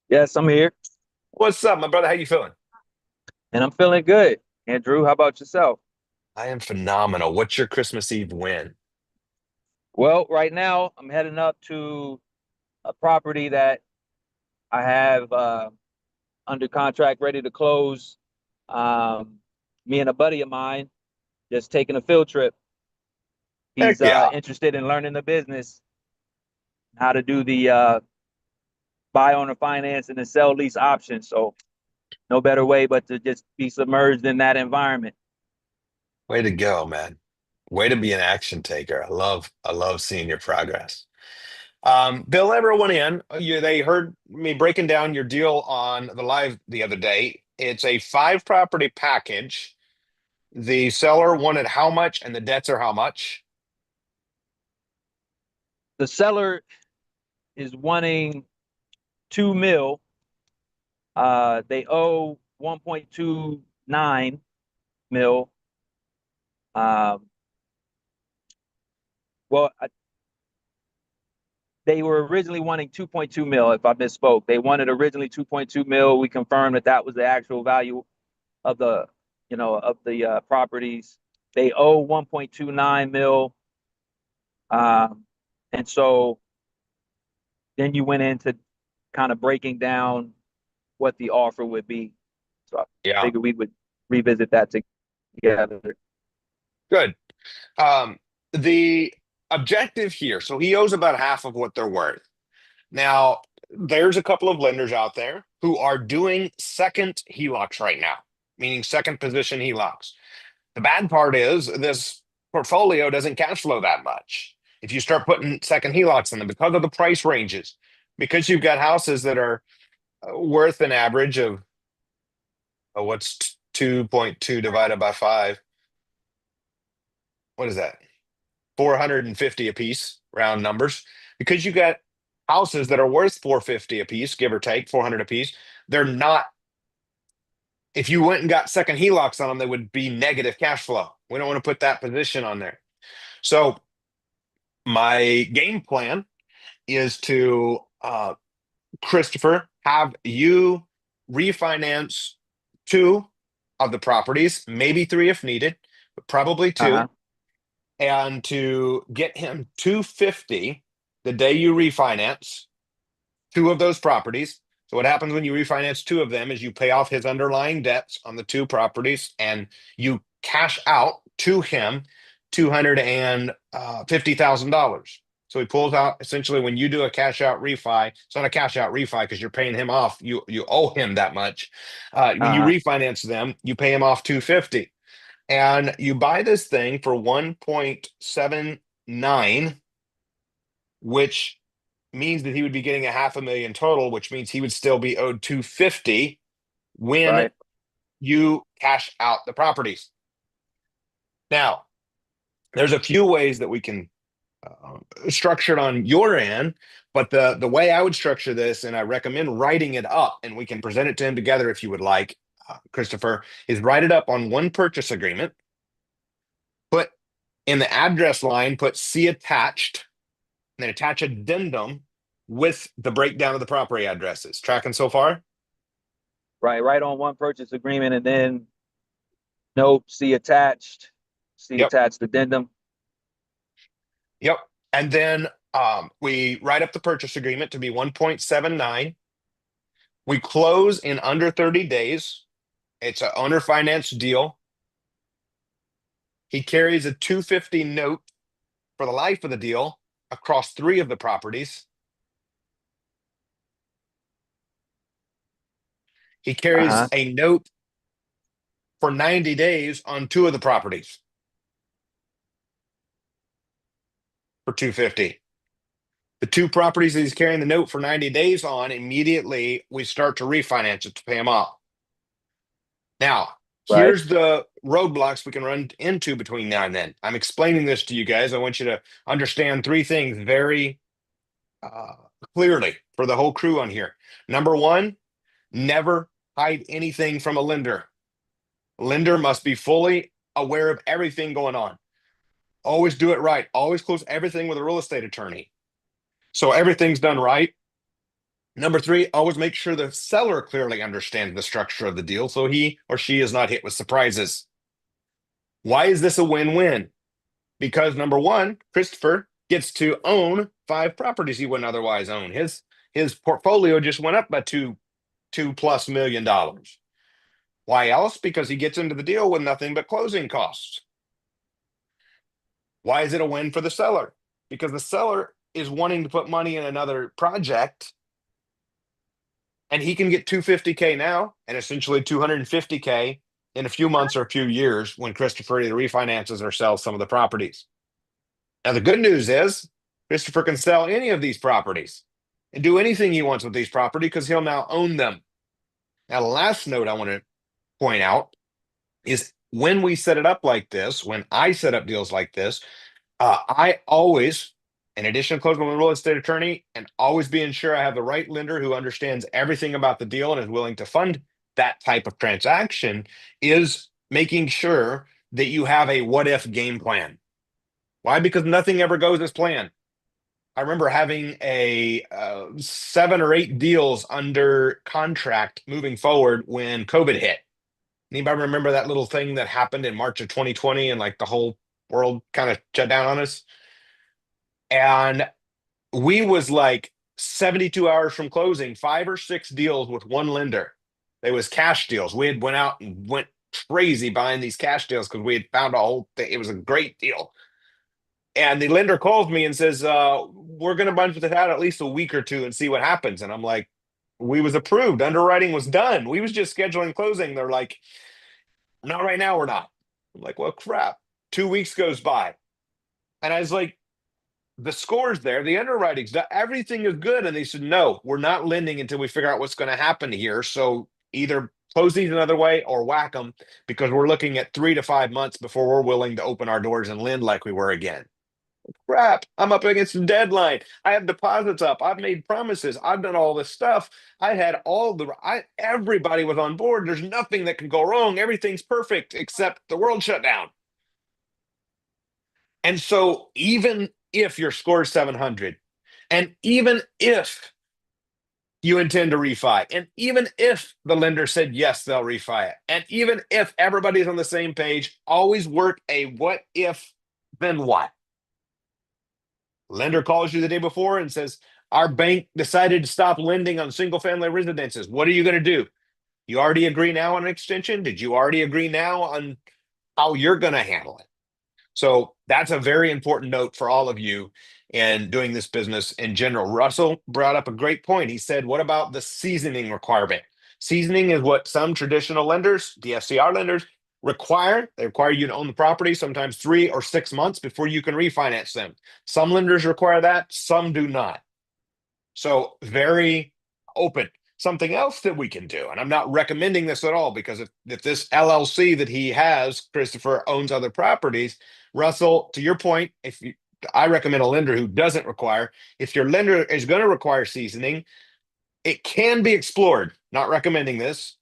Yes, I'm here, What's up, my brother? How you feeling? and I'm feeling good. Andrew, how about yourself? I am phenomenal. What's your Christmas Eve win? Well, right now I'm heading up to a property that I have under contract, ready to close. Me and a buddy of mine just taking a field trip. Heck He's yeah. interested in learning the business, how to do the buy, owner, finance, and the sell lease option. So no better way but to just be submerged in that environment. Way to go, man. Way to be an action taker. I love seeing your progress. Bill, everyone in, they heard me breaking down your deal on the live the other day. It's a 5 property package. The seller wanted how much and the debts are how much? The seller is wanting 2 mil. They owe 1.29 mil. Well, they were originally wanting 2.2 mil, if I misspoke. They wanted originally 2.2 mil. We confirmed that that was the actual value of the, properties. They owe 1.29 mil. And so then you went into kind of breaking down what the offer would be. So I Yeah, figured we would revisit that together. good. The objective here, so he owes about half of what they're worth. Now, there's a couple of lenders out there who are doing second HELOCs right now, meaning second position HELOCs. The bad part is this portfolio doesn't cash flow that much. If you start putting second HELOCs in them because of the price ranges, because you've got houses that are worth an average of what's 2.2 divided by 5? What is that? 450 a piece, round numbers. Because you got houses that are worth 450 a piece, give or take 400 a piece, they're not. If you went and got second HELOCs on them, they would be negative cash flow. We don't want to put that position on there. So my game plan is to Christopher, have you refinance 2 of the properties, maybe 3 if needed, but probably 2. Uh-huh. And to get him 250 the day you refinance 2 of those properties. So what happens when you refinance 2 of them is you pay off his underlying debts on the 2 properties and you cash out to him $250,000. So he pulls out, essentially, when you do a cash out refi, it's not a cash out refi because you're paying him off. You owe him that much. When you refinance them, you pay him off 250. And you buy this thing for 1.79, which means that he would be getting $500,000 total, which means he would still be owed 250 when Right. you cash out the properties. Now, there's a few ways that we can structure it on your end, but the way I would structure this, and I recommend writing it up, and we can present it to him together if you would like, Christopher, is write it up on one purchase agreement. Put in the address line, put C attached, and then attach addendum with the breakdown of the property addresses. Tracking so far? Right on one purchase agreement, and then note C attached, Yep. attached addendum. Yep. And then we write up the purchase agreement to be 1.79. We close in under 30 days. It's an owner finance deal. He carries a 250 note for the life of the deal across 3 of the properties. He carries a note for 90 days on 2 of the properties for 250. The 2 properties that he's carrying the note for 90 days on, immediately we start to refinance it to pay him off. Now, here's the roadblocks we can run into between now and then. I'm explaining this to you guys. I want you to understand 3 things very clearly for the whole crew on here. Number 1, never hide anything from a lender. A lender must be fully aware of everything going on. Always do it right. Always close everything with a real estate attorney, so everything's done right. Number 3, always make sure the seller clearly understands the structure of the deal so he or she is not hit with surprises. Why is this a win-win? Because number 1, Christopher, gets to own 5 properties he wouldn't otherwise own. His portfolio just went up by $2+ million. Why else? Because he gets into the deal with nothing but closing costs. Why is it a win for the seller? Because the seller is wanting to put money in another project, and he can get $250K now and essentially $250K in a few months or a few years when Christopher either refinances or sells some of the properties. Now, the good news is Christopher can sell any of these properties and do anything he wants with these properties because he'll now own them. Now, the last note I want to point out is when we set it up like this, when I set up deals like this, I always, in addition to closing with a real estate attorney and always being sure I have the right lender who understands everything about the deal and is willing to fund that type of transaction, is making sure that you have a what if game plan. Why? Because nothing ever goes as planned. I remember having a 7 or 8 deals under contract moving forward when COVID hit. Anybody remember that little thing that happened in March of 2020 and like the whole world kind of shut down on us? And we was like 72 hours from closing 5 or 6 deals with one lender. They was cash deals. We had went out and went crazy buying these cash deals because we had found a whole thing. It was a great deal. And the lender calls me and says, we're going to bunch it out at least a week or two and see what happens. And I'm like, we was approved. Underwriting was done. We was just scheduling closing. They're like, not right now, we're not. I'm like, well, crap. 2 weeks goes by. And I was like, the score's there, the underwriting's done, everything is good. And they said, no, we're not lending until we figure out what's going to happen here. So either close these another way or whack them, because we're looking at 3 to 5 months before we're willing to open our doors and lend like we were again. Crap, I'm up against the deadline. I have deposits up. I've made promises. I've done all this stuff. I had everybody was on board. There's nothing that can go wrong. Everything's perfect except the world shut down. And so even if your score is 700, and even if you intend to refi, and even if the lender said yes, they'll refi it, and even if everybody's on the same page, always work a what if, then what? Lender calls you the day before and says, our bank decided to stop lending on single family residences. What are you going to do? You already agree now on an extension? Did you already agree now on how you're going to handle it? So that's a very important note for all of you in doing this business in general. Russell brought up a great point. He said, what about the seasoning requirement? Seasoning is what some traditional lenders, DSCR lenders, require. They require you to own the property sometimes 3 or 6 months before you can refinance them. Some lenders require that, some do not. So very open. Something else that we can do, and I'm not recommending this at all, because if this LLC that he has, Christopher, owns other properties, Russell, to your point, I recommend a lender who doesn't require. If your lender is going to require seasoning, it can be explored. Not recommending this.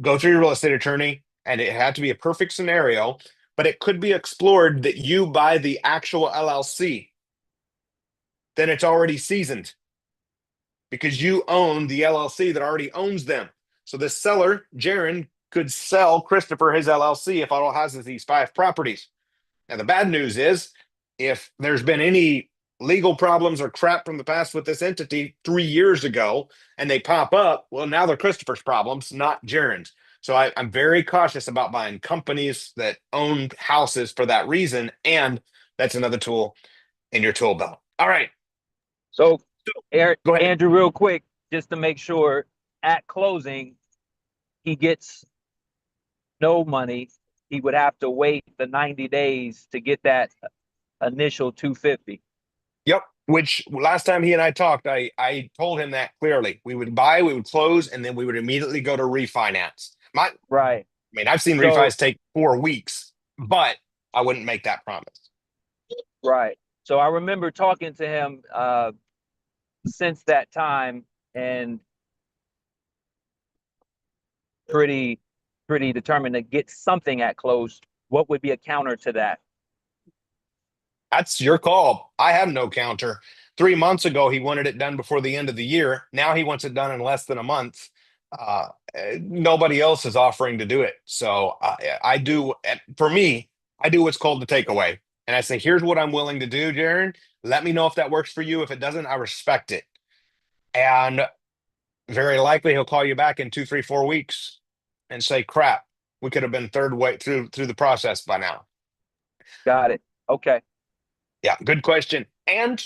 Go through your real estate attorney, and it had to be a perfect scenario, but it could be explored that you buy the actual LLC. Then it's already seasoned because you own the LLC that already owns them. So the seller, Jaron, could sell Christopher his LLC if all it has is these 5 properties. Now, the bad news is if there's been any legal problems or crap from the past with this entity 3 years ago and they pop up, well, now they're Christopher's problems, not Jaron's. So I'm very cautious about buying companies that own houses for that reason. And that's another tool in your tool belt. All right. So, Eric, Go ahead. Andrew, real quick, just to make sure at closing, he gets no money. He would have to wait the 90 days to get that initial 250. Yep. Which last time he and I talked, I told him that clearly. We would buy, we would close, and then we would immediately go to refinance. Right. I mean, I've seen refis take 4 weeks, but I wouldn't make that promise. Right. So I remember talking to him since that time, and pretty determined to get something at close. What would be a counter to that? That's your call. I have no counter. 3 months ago, he wanted it done before the end of the year. Now he wants it done in less than a month. Nobody else is offering to do it. So I do, for me, I do what's called the takeaway. And I say, here's what I'm willing to do, Jaron. Let me know if that works for you. If it doesn't, I respect it. And very likely he'll call you back in 2, 3, 4 weeks and say, crap, we could have been third way through the process by now. Got it. Okay. Yeah, good question. And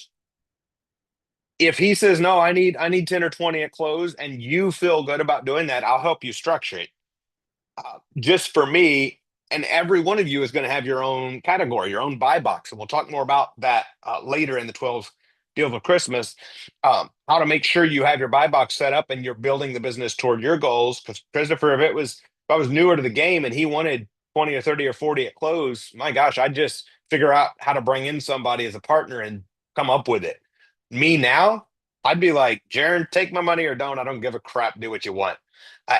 if he says, no, I need 10 or 20 at close, and you feel good about doing that, I'll help you structure it. Just for me, and every one of you is going to have your own category, your own buy box. And we'll talk more about that later in the 12 deals of Christmas, how to make sure you have your buy box set up and you're building the business toward your goals. Because Christopher, if I was newer to the game and he wanted 20 or 30 or 40 at close, my gosh, I'd just figure out how to bring in somebody as a partner and come up with it. Me now, I'd be like, Jaron, take my money or don't. I don't give a crap. Do what you want.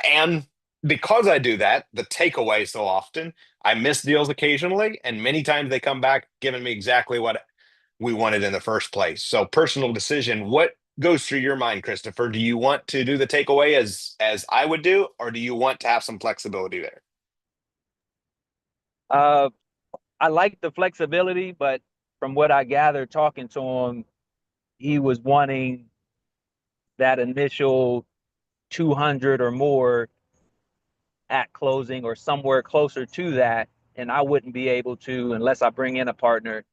And because I do that, the takeaway so often, I miss deals occasionally, and many times they come back giving me exactly what we wanted in the first place. So personal decision. What goes through your mind, Christopher? Do you want to do the takeaway as I would do, or do you want to have some flexibility there? I like the flexibility, but from what I gathered talking to him, he was wanting that initial 200 or more at closing or somewhere closer to that. And I wouldn't be able to, unless I bring in a partner,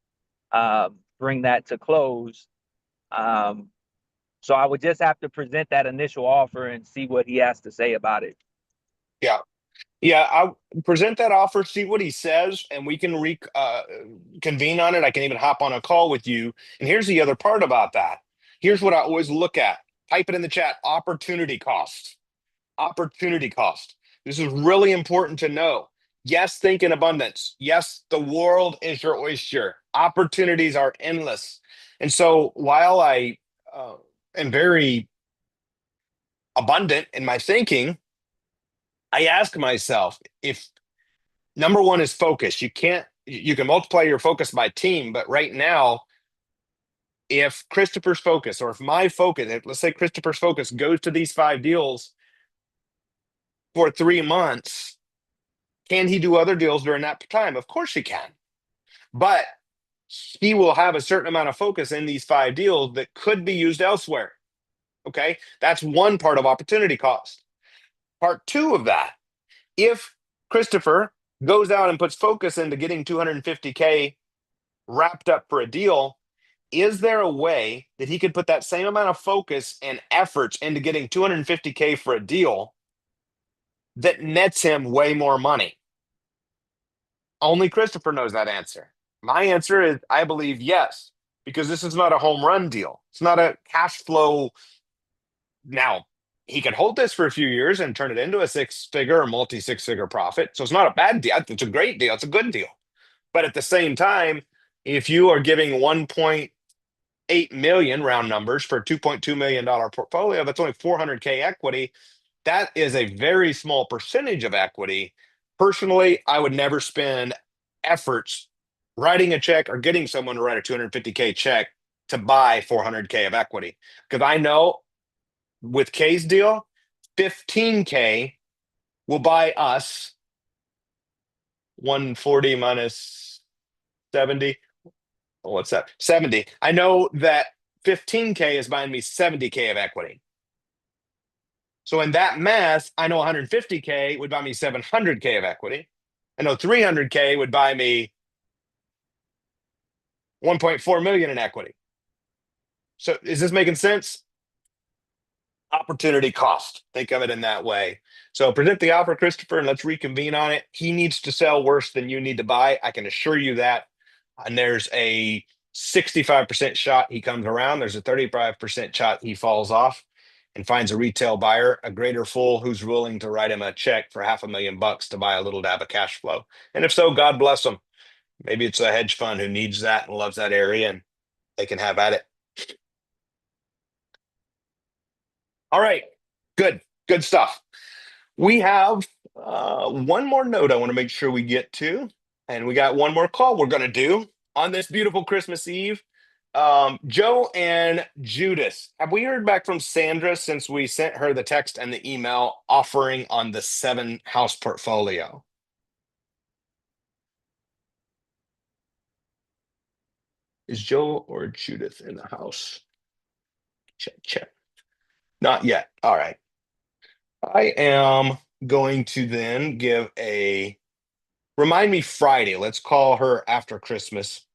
bring that to close. So I would just have to present that initial offer and see what he has to say about it. Yeah. Yeah, I'll present that offer, see what he says, and we can convene on it. I can even hop on a call with you. And here's the other part about that. Here's what I always look at. Type it in the chat. Opportunity cost. Opportunity cost. This is really important to know. Yes, think in abundance. Yes, the world is your oyster. Opportunities are endless. And so while I am very abundant in my thinking, I ask myself, if number one is focus, you can multiply your focus by team, but right now, if Christopher's focus, or if my focus, let's say Christopher's focus goes to these 5 deals for 3 months, can he do other deals during that time? Of course he can, but he will have a certain amount of focus in these 5 deals that could be used elsewhere. Okay, that's one part of opportunity cost. Part 2 of that, if Christopher goes out and puts focus into getting 250K wrapped up for a deal, is there a way that he could put that same amount of focus and efforts into getting 250K for a deal that nets him way more money? Only Christopher knows that answer. My answer is, I believe yes, because this is not a home run deal. It's not a cash flow. Now, he can hold this for a few years and turn it into a 6-figure or multi-6-figure profit. So it's not a bad deal. It's a great deal. It's a good deal. But at the same time, if you are giving 1.8 million round numbers for a $2.2 million portfolio, that's only 400K equity. That is a very small percentage of equity. Personally, I would never spend efforts writing a check or getting someone to write a 250K check to buy 400K of equity. Because I know with K's deal, 15K will buy us 140 minus 70. What's that? 70. I know that 15K is buying me 70K of equity. So in that math, I know 150K would buy me 700K of equity. I know 300K would buy me 1.4 million in equity. So is this making sense? Opportunity cost. Think of it in that way. So present the offer, Christopher, and let's reconvene on it. He needs to sell worse than you need to buy. I can assure you that. And there's a 65% shot he comes around. There's a 35% shot he falls off and finds a retail buyer, a greater fool who's willing to write him a check for $500,000 to buy a little dab of cash flow. And if so, God bless him. Maybe it's a hedge fund who needs that and loves that area, and they can have at it. All right, good stuff. We have one more note I want to make sure we get to, and we got one more call we're going to do on this beautiful Christmas Eve. Joe and Judas, have we heard back from Sandra since we sent her the text and the email offering on the 7-house portfolio? Is Joe or Judith in the house? Check, check. Not yet. All right. I am going to then give a remind me Friday. Let's call her after Christmas.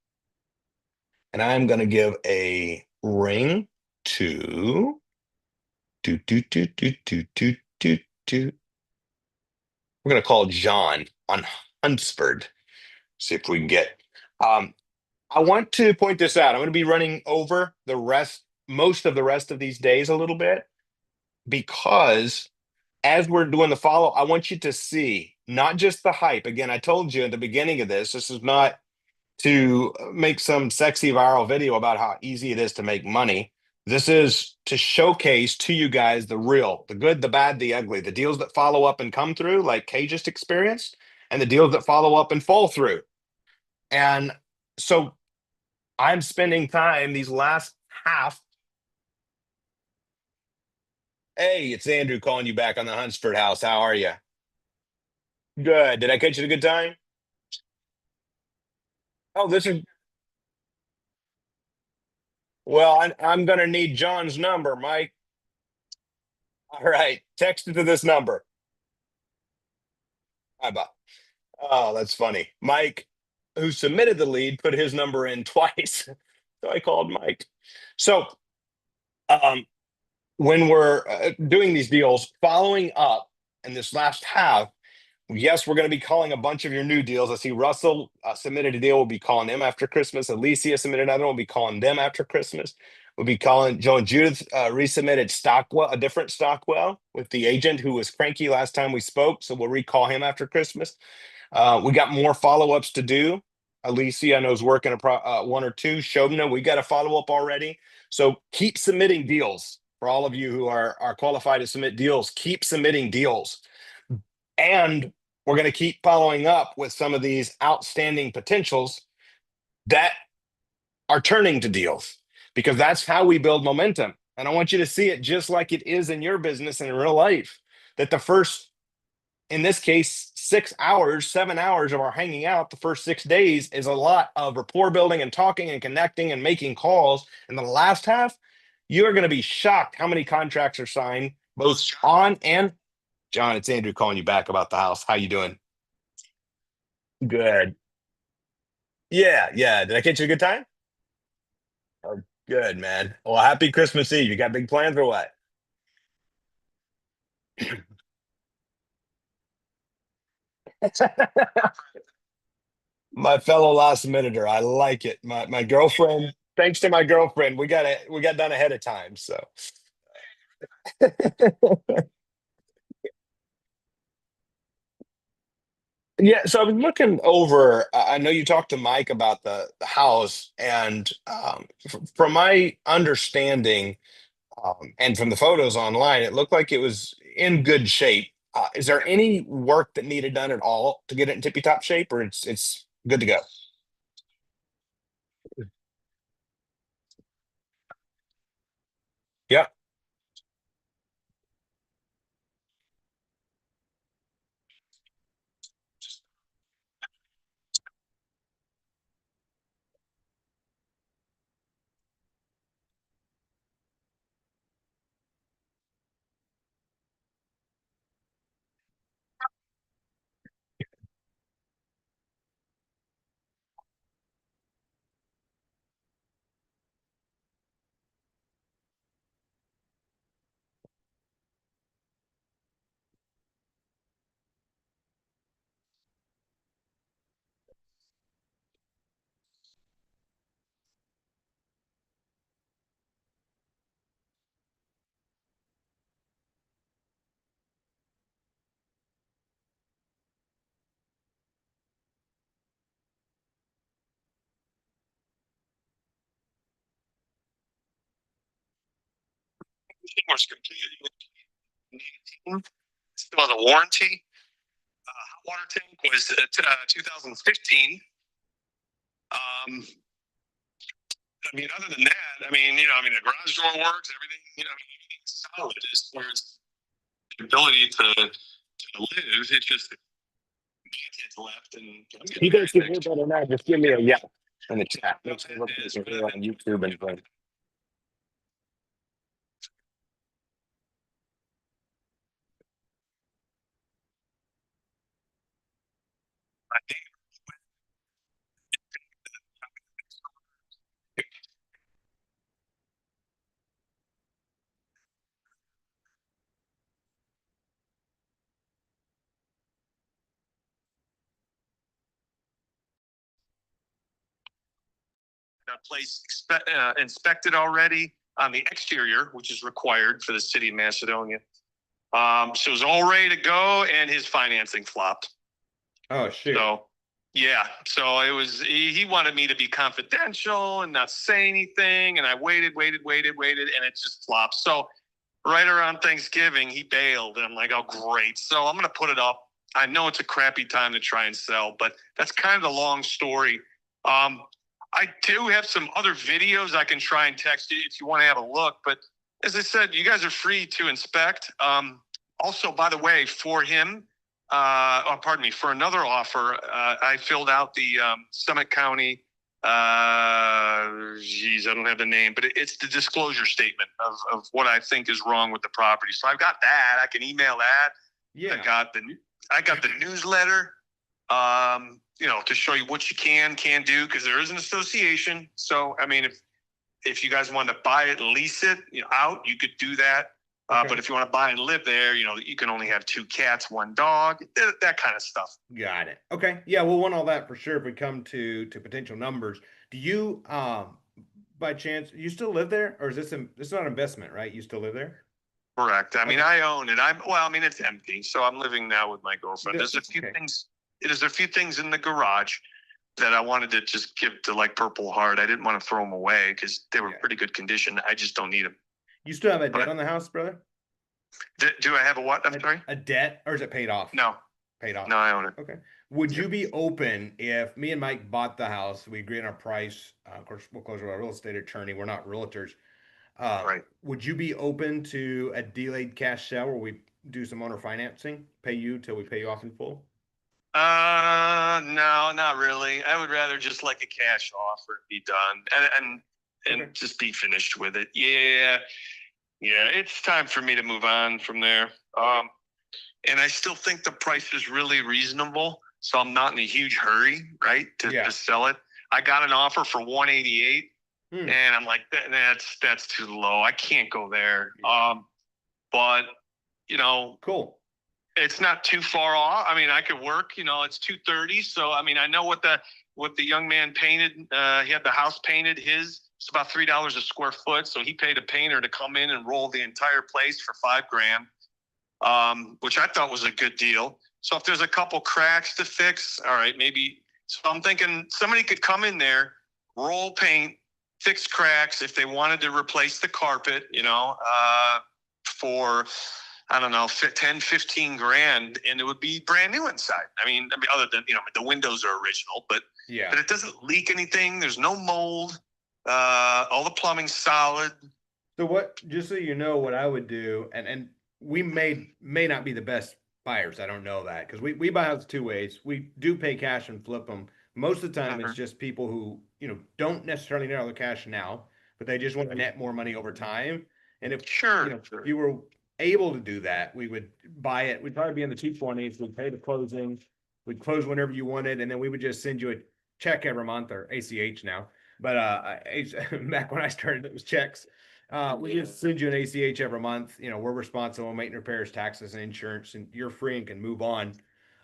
And I'm going to give a ring to do. We're going to call John on Hunsford. See if we can get. I want to point this out. I'm going to be running over most of the rest of these days a little bit because as we're doing the follow, I want you to see not just the hype. Again, I told you at the beginning of this is not to make some sexy viral video about how easy it is to make money. This is to showcase to you guys the real, the good, the bad, the ugly, the deals that follow up and come through, like Kay just experienced, and the deals that follow up and fall through. And so I'm spending time these last half. Hey, it's Andrew calling you back on the Hunsford house. How are you? Good. Did I catch you at a good time? Oh, well, I'm going to need John's number, Mike. All right. Text it to this number. Bye bye. Oh, that's funny. Mike, who submitted the lead, put his number in twice. So I called Mike. So, when we're doing these deals, following up in this last half, yes, we're going to be calling a bunch of your new deals. I see Russell submitted a deal. We'll be calling them after Christmas. Alicia submitted another one. We'll be calling them after Christmas. We'll be calling Joe and Judith resubmitted Stockwell, a different Stockwell with the agent who was cranky last time we spoke. So we'll recall him after Christmas. We got more follow-ups to do. Alicia, I know, is working one or two. Shobna, we got a follow-up already. So keep submitting deals. For all of you who are qualified to submit deals, keep submitting deals. And we're going to keep following up with some of these outstanding potentials that are turning to deals, because that's how we build momentum. And I want you to see it just like it is in your business and in real life, that the first, in this case, 6 hours, 7 hours of our hanging out, the first 6 days is a lot of rapport building and talking and connecting and making calls. And the last half, you're going to be shocked how many contracts are signed, both on and John, it's Andrew calling you back about the house. How you doing? Good. Yeah, yeah. Did I catch you a good time? Oh, good, man. Well, happy Christmas Eve. You got big plans or what? My fellow last minuter. I like it. My girlfriend, thanks to my girlfriend, we got done ahead of time. So yeah, so I was looking over. I know you talked to Mike about the house, and from my understanding, and from the photos online, it looked like it was in good shape. Is there any work that needed done at all to get it in tippy top shape, or it's good to go? Yeah. Was completely still has a warranty. Hot water tank was 2015. I mean, other than that, I mean, the garage door works, everything, everything's solid as far as the ability to live. It's just my kids left, and you guys can hear better now. Just give me a yeah. in the chat. Makes me look this over on YouTube and things. Place inspected already on the exterior, which is required for the city of Macedonia. So it was all ready to go, and his financing flopped. Oh shoot. So yeah, so it was he wanted me to be confidential and not say anything, and I waited, and it just flopped. So right around Thanksgiving, he bailed, and I'm like, oh great. So I'm gonna put it up. I know it's a crappy time to try and sell, but that's kind of the long story. I do have some other videos I can try and text you if you want to have a look. But as I said, you guys are free to inspect. Also, by the way, for him, for another offer, I filled out the Summit County. I don't have the name, but it's the disclosure statement of what I think is wrong with the property. So I've got that. I can email that. Yeah. I got the newsletter. To show you what you can do, because there is an association. So, I mean, if you guys want to buy it, lease it, out, you could do that. Okay. But if you want to buy and live there, you can only have 2 cats, 1 dog, that kind of stuff. Got it. Okay. Yeah, we'll want all that for sure if we come to potential numbers. Do you, by chance, you still live there, or is this not an investment, right? You still live there? Correct. I mean, Okay. I own it. It's empty. So I'm living now with my girlfriend. There's a few Okay. things. There's a few things in the garage that I wanted to just give to like Purple Heart. I didn't want to throw them away because they were Yeah. pretty good condition. I just don't need them. You still have a debt on the house, brother? Do I have a what? I'm sorry? A debt, or is it paid off? No, Paid off. I own it. Okay. Would you be open if me and Mike bought the house, we agree on our price? Of course, we'll close with our real estate attorney. We're not realtors. Right. Would you be open to a delayed cash sale where we do some owner financing, pay you till we pay you off in full? No, not really. I would rather just like a cash offer be done and Okay. just be finished with it. Yeah. It's time for me to move on from there. And I still think the price is really reasonable. So I'm not in a huge hurry, right, to sell it. I got an offer for 188, and I'm like, that's too low. I can't go there. But Cool. it's not too far off. I mean, I could work. It's 230. So I mean, I know what the young man painted. He had the house painted. It's about $3 a square foot. So he paid a painter to come in and roll the entire place for $5,000, which I thought was a good deal. So if there's a couple cracks to fix, all right, maybe. So I'm thinking somebody could come in there, roll paint, fix cracks if they wanted to replace the carpet, for, I don't know, 10, 15 grand, and it would be brand new inside. I mean, other than, the windows are original, but it doesn't leak anything. There's no mold. All the plumbing's solid. So just so you know what I would do, and we may not be the best buyers. I don't know that, because we buy houses 2 ways. We do pay cash and flip them. Most of the time it's just people who, don't necessarily need all the cash now, but they just want to net more money over time. And if if you were able to do that, we would buy it. We'd probably be in the 220s. We'd pay the closing. We'd close whenever you wanted, and then we would just send you a check every month, or ACH now. But back when I started, it was checks. We just send you an ACH every month. We're responsible, maintenance, repairs, taxes, and insurance, and you're free and can move on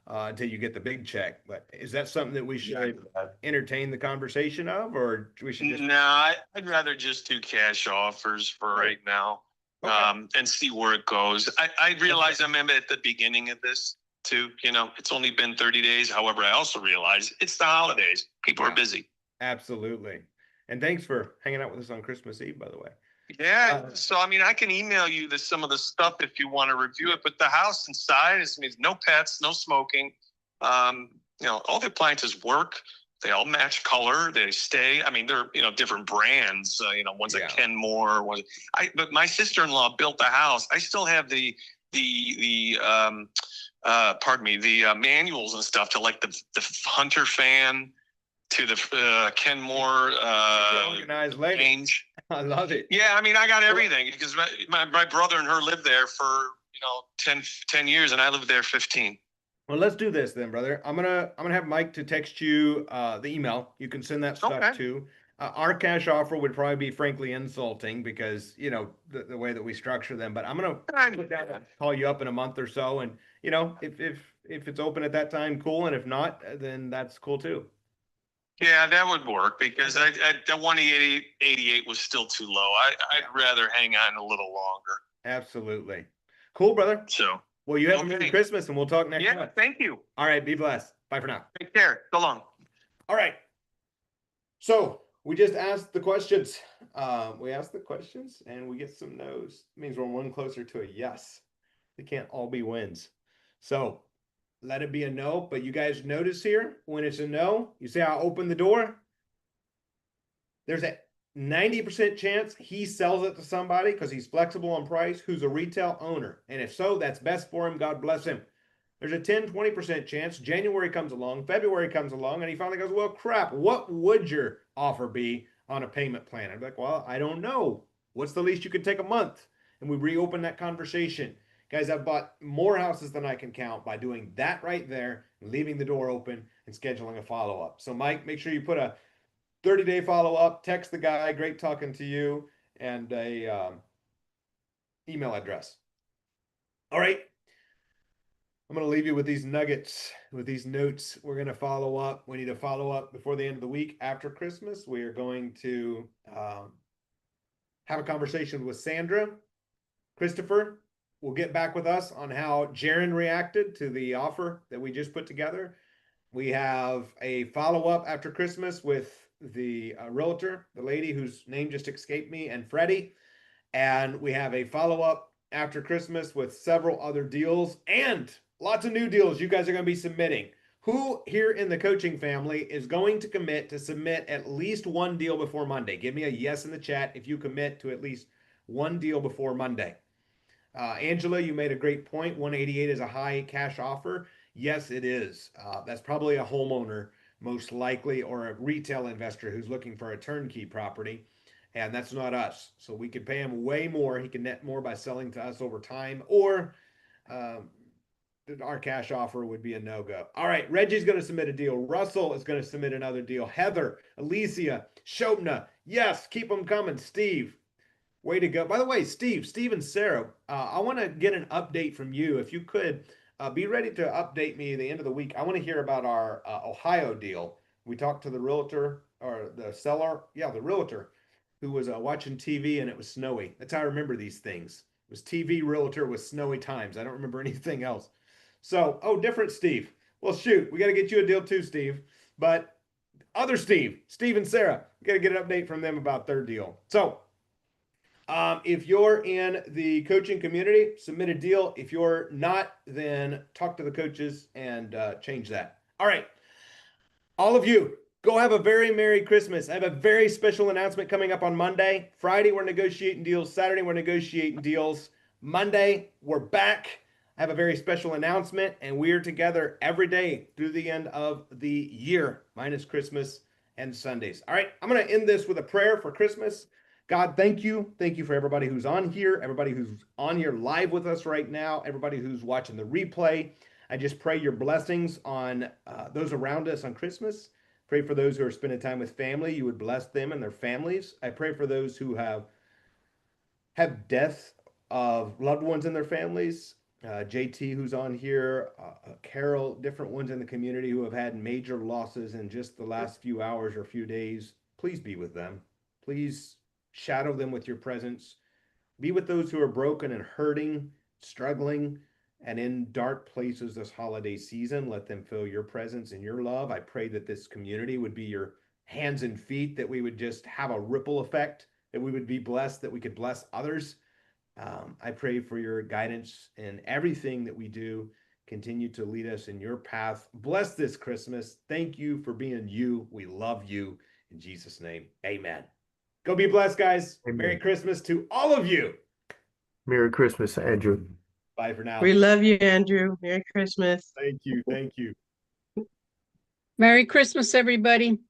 until you get the big check. But is that something that we should entertain the conversation of, or we should just? No, I'd rather just do cash offers for right now, and see where it goes. I realize I'm at the beginning of this too. It's only been 30 days. However, I also realize it's the holidays. People are busy. Absolutely. And thanks for hanging out with us on Christmas Eve, by the way. Yeah. So, I mean, I can email you some of the stuff if you want to review it, but the house inside means no pets, no smoking. All the appliances work. They all match color. They stay. I mean, they're, different brands, one's a Kenmore, but my sister-in-law built the house. I still have the manuals and stuff to like the Hunter fan. to the Kenmore Organized lady. change. I love it. Yeah, I mean, I got everything because my brother and her lived there for 10 years, and I lived there 15. Well, let's do this then, brother. I'm gonna have Mike to text you the email. You can send that stuff Okay. to. Our cash offer would probably be frankly insulting because the way that we structure them. But I'm gonna put down and call you up in a month or so, and if it's open at that time, cool. And if not, then that's cool too. Yeah, that would work because I the 188 was still too low. I'd rather hang on a little longer. Absolutely. Cool, brother. So Well, you have a Merry Okay. Christmas, and we'll talk next yeah, month. thank you. All right, be blessed. Bye for now. Take care. So long. All right. So we just asked the questions. We asked the questions and we get some no's. It means we're one closer to a yes. They can't all be wins. So let it be a no. But you guys notice here when it's a no, you see how I open the door? There's a 90% chance he sells it to somebody because he's flexible on price who's a retail owner. And if so, that's best for him. God bless him. There's a 10-20% chance January comes along, February comes along, and he finally goes, well, crap, what would your offer be on a payment plan? I'd be like, well, I don't know. What's the least you could take a month? And we reopen that conversation. Guys, I've bought more houses than I can count by doing that right there, leaving the door open and scheduling a follow-up. So Mike, make sure you put a 30-day follow-up, text the guy, great talking to you, and a email address. All right. I'm going to leave you with these nuggets, with these notes. We're going to follow up. We need to follow up before the end of the week after Christmas. We are going to have a conversation with Sandra. Christopher will get back with us on how Jaron reacted to the offer that we just put together. We have a follow-up after Christmas with the realtor, the lady whose name just escaped me, and Freddie. And we have a follow-up after Christmas with several other deals and lots of new deals you guys are going to be submitting. Who here in the coaching family is going to commit to submit at least one deal before Monday? Give me a yes in the chat if you commit to at least one deal before Monday. Angela, you made a great point. 188 is a high cash offer. Yes, it is. That's probably a homeowner, most likely, or a retail investor who's looking for a turnkey property. And that's not us. So we could pay him way more. He can net more by selling to us over time, or our cash offer would be a no-go. All right, Reggie's going to submit a deal. Russell is going to submit another deal. Heather, Alicia, Shobna, yes, keep them coming. Steve, way to go. By the way, Steve and Sarah, I want to get an update from you. If you could, be ready to update me at the end of the week. I want to hear about our Ohio deal. We talked to the realtor, or the seller, the realtor, who was watching TV and it was snowy. That's how I remember these things. It was TV, realtor with snowy times. I don't remember anything else. So, different Steve. Well, shoot, we got to get you a deal too, Steve. But other Steve and Sarah, we got to get an update from them about their deal. So, if you're in the coaching community, submit a deal. If you're not, then talk to the coaches and change that. All right. All of you, go have a very Merry Christmas. I have a very special announcement coming up on Monday. Friday, we're negotiating deals. Saturday, we're negotiating deals. Monday, we're back. I have a very special announcement, and we're together every day through the end of the year, minus Christmas and Sundays. All right, I'm going to end this with a prayer for Christmas. God, thank you. Thank you for everybody who's on here, everybody who's on here live with us right now, everybody who's watching the replay. I just pray your blessings on those around us on Christmas. Pray for those who are spending time with family. You would bless them and their families. I pray for those who have death of loved ones in their families. JT, who's on here, Carol, different ones in the community who have had major losses in just the last few hours or few days. Please be with them. Please shadow them with your presence. Be with those who are broken and hurting, struggling, and in dark places this holiday season. Let them feel your presence and your love. I pray that this community would be your hands and feet, that we would just have a ripple effect, that we would be blessed, that we could bless others. I pray for your guidance in everything that we do. Continue to lead us in your path. Bless this Christmas. Thank you for being you. We love you. In Jesus' name, amen. Go be blessed, guys. Amen. Merry Christmas to all of you. Merry Christmas, Andrew. Bye for now. We love you, Andrew. Merry Christmas. Thank you. Thank you. Merry Christmas, everybody.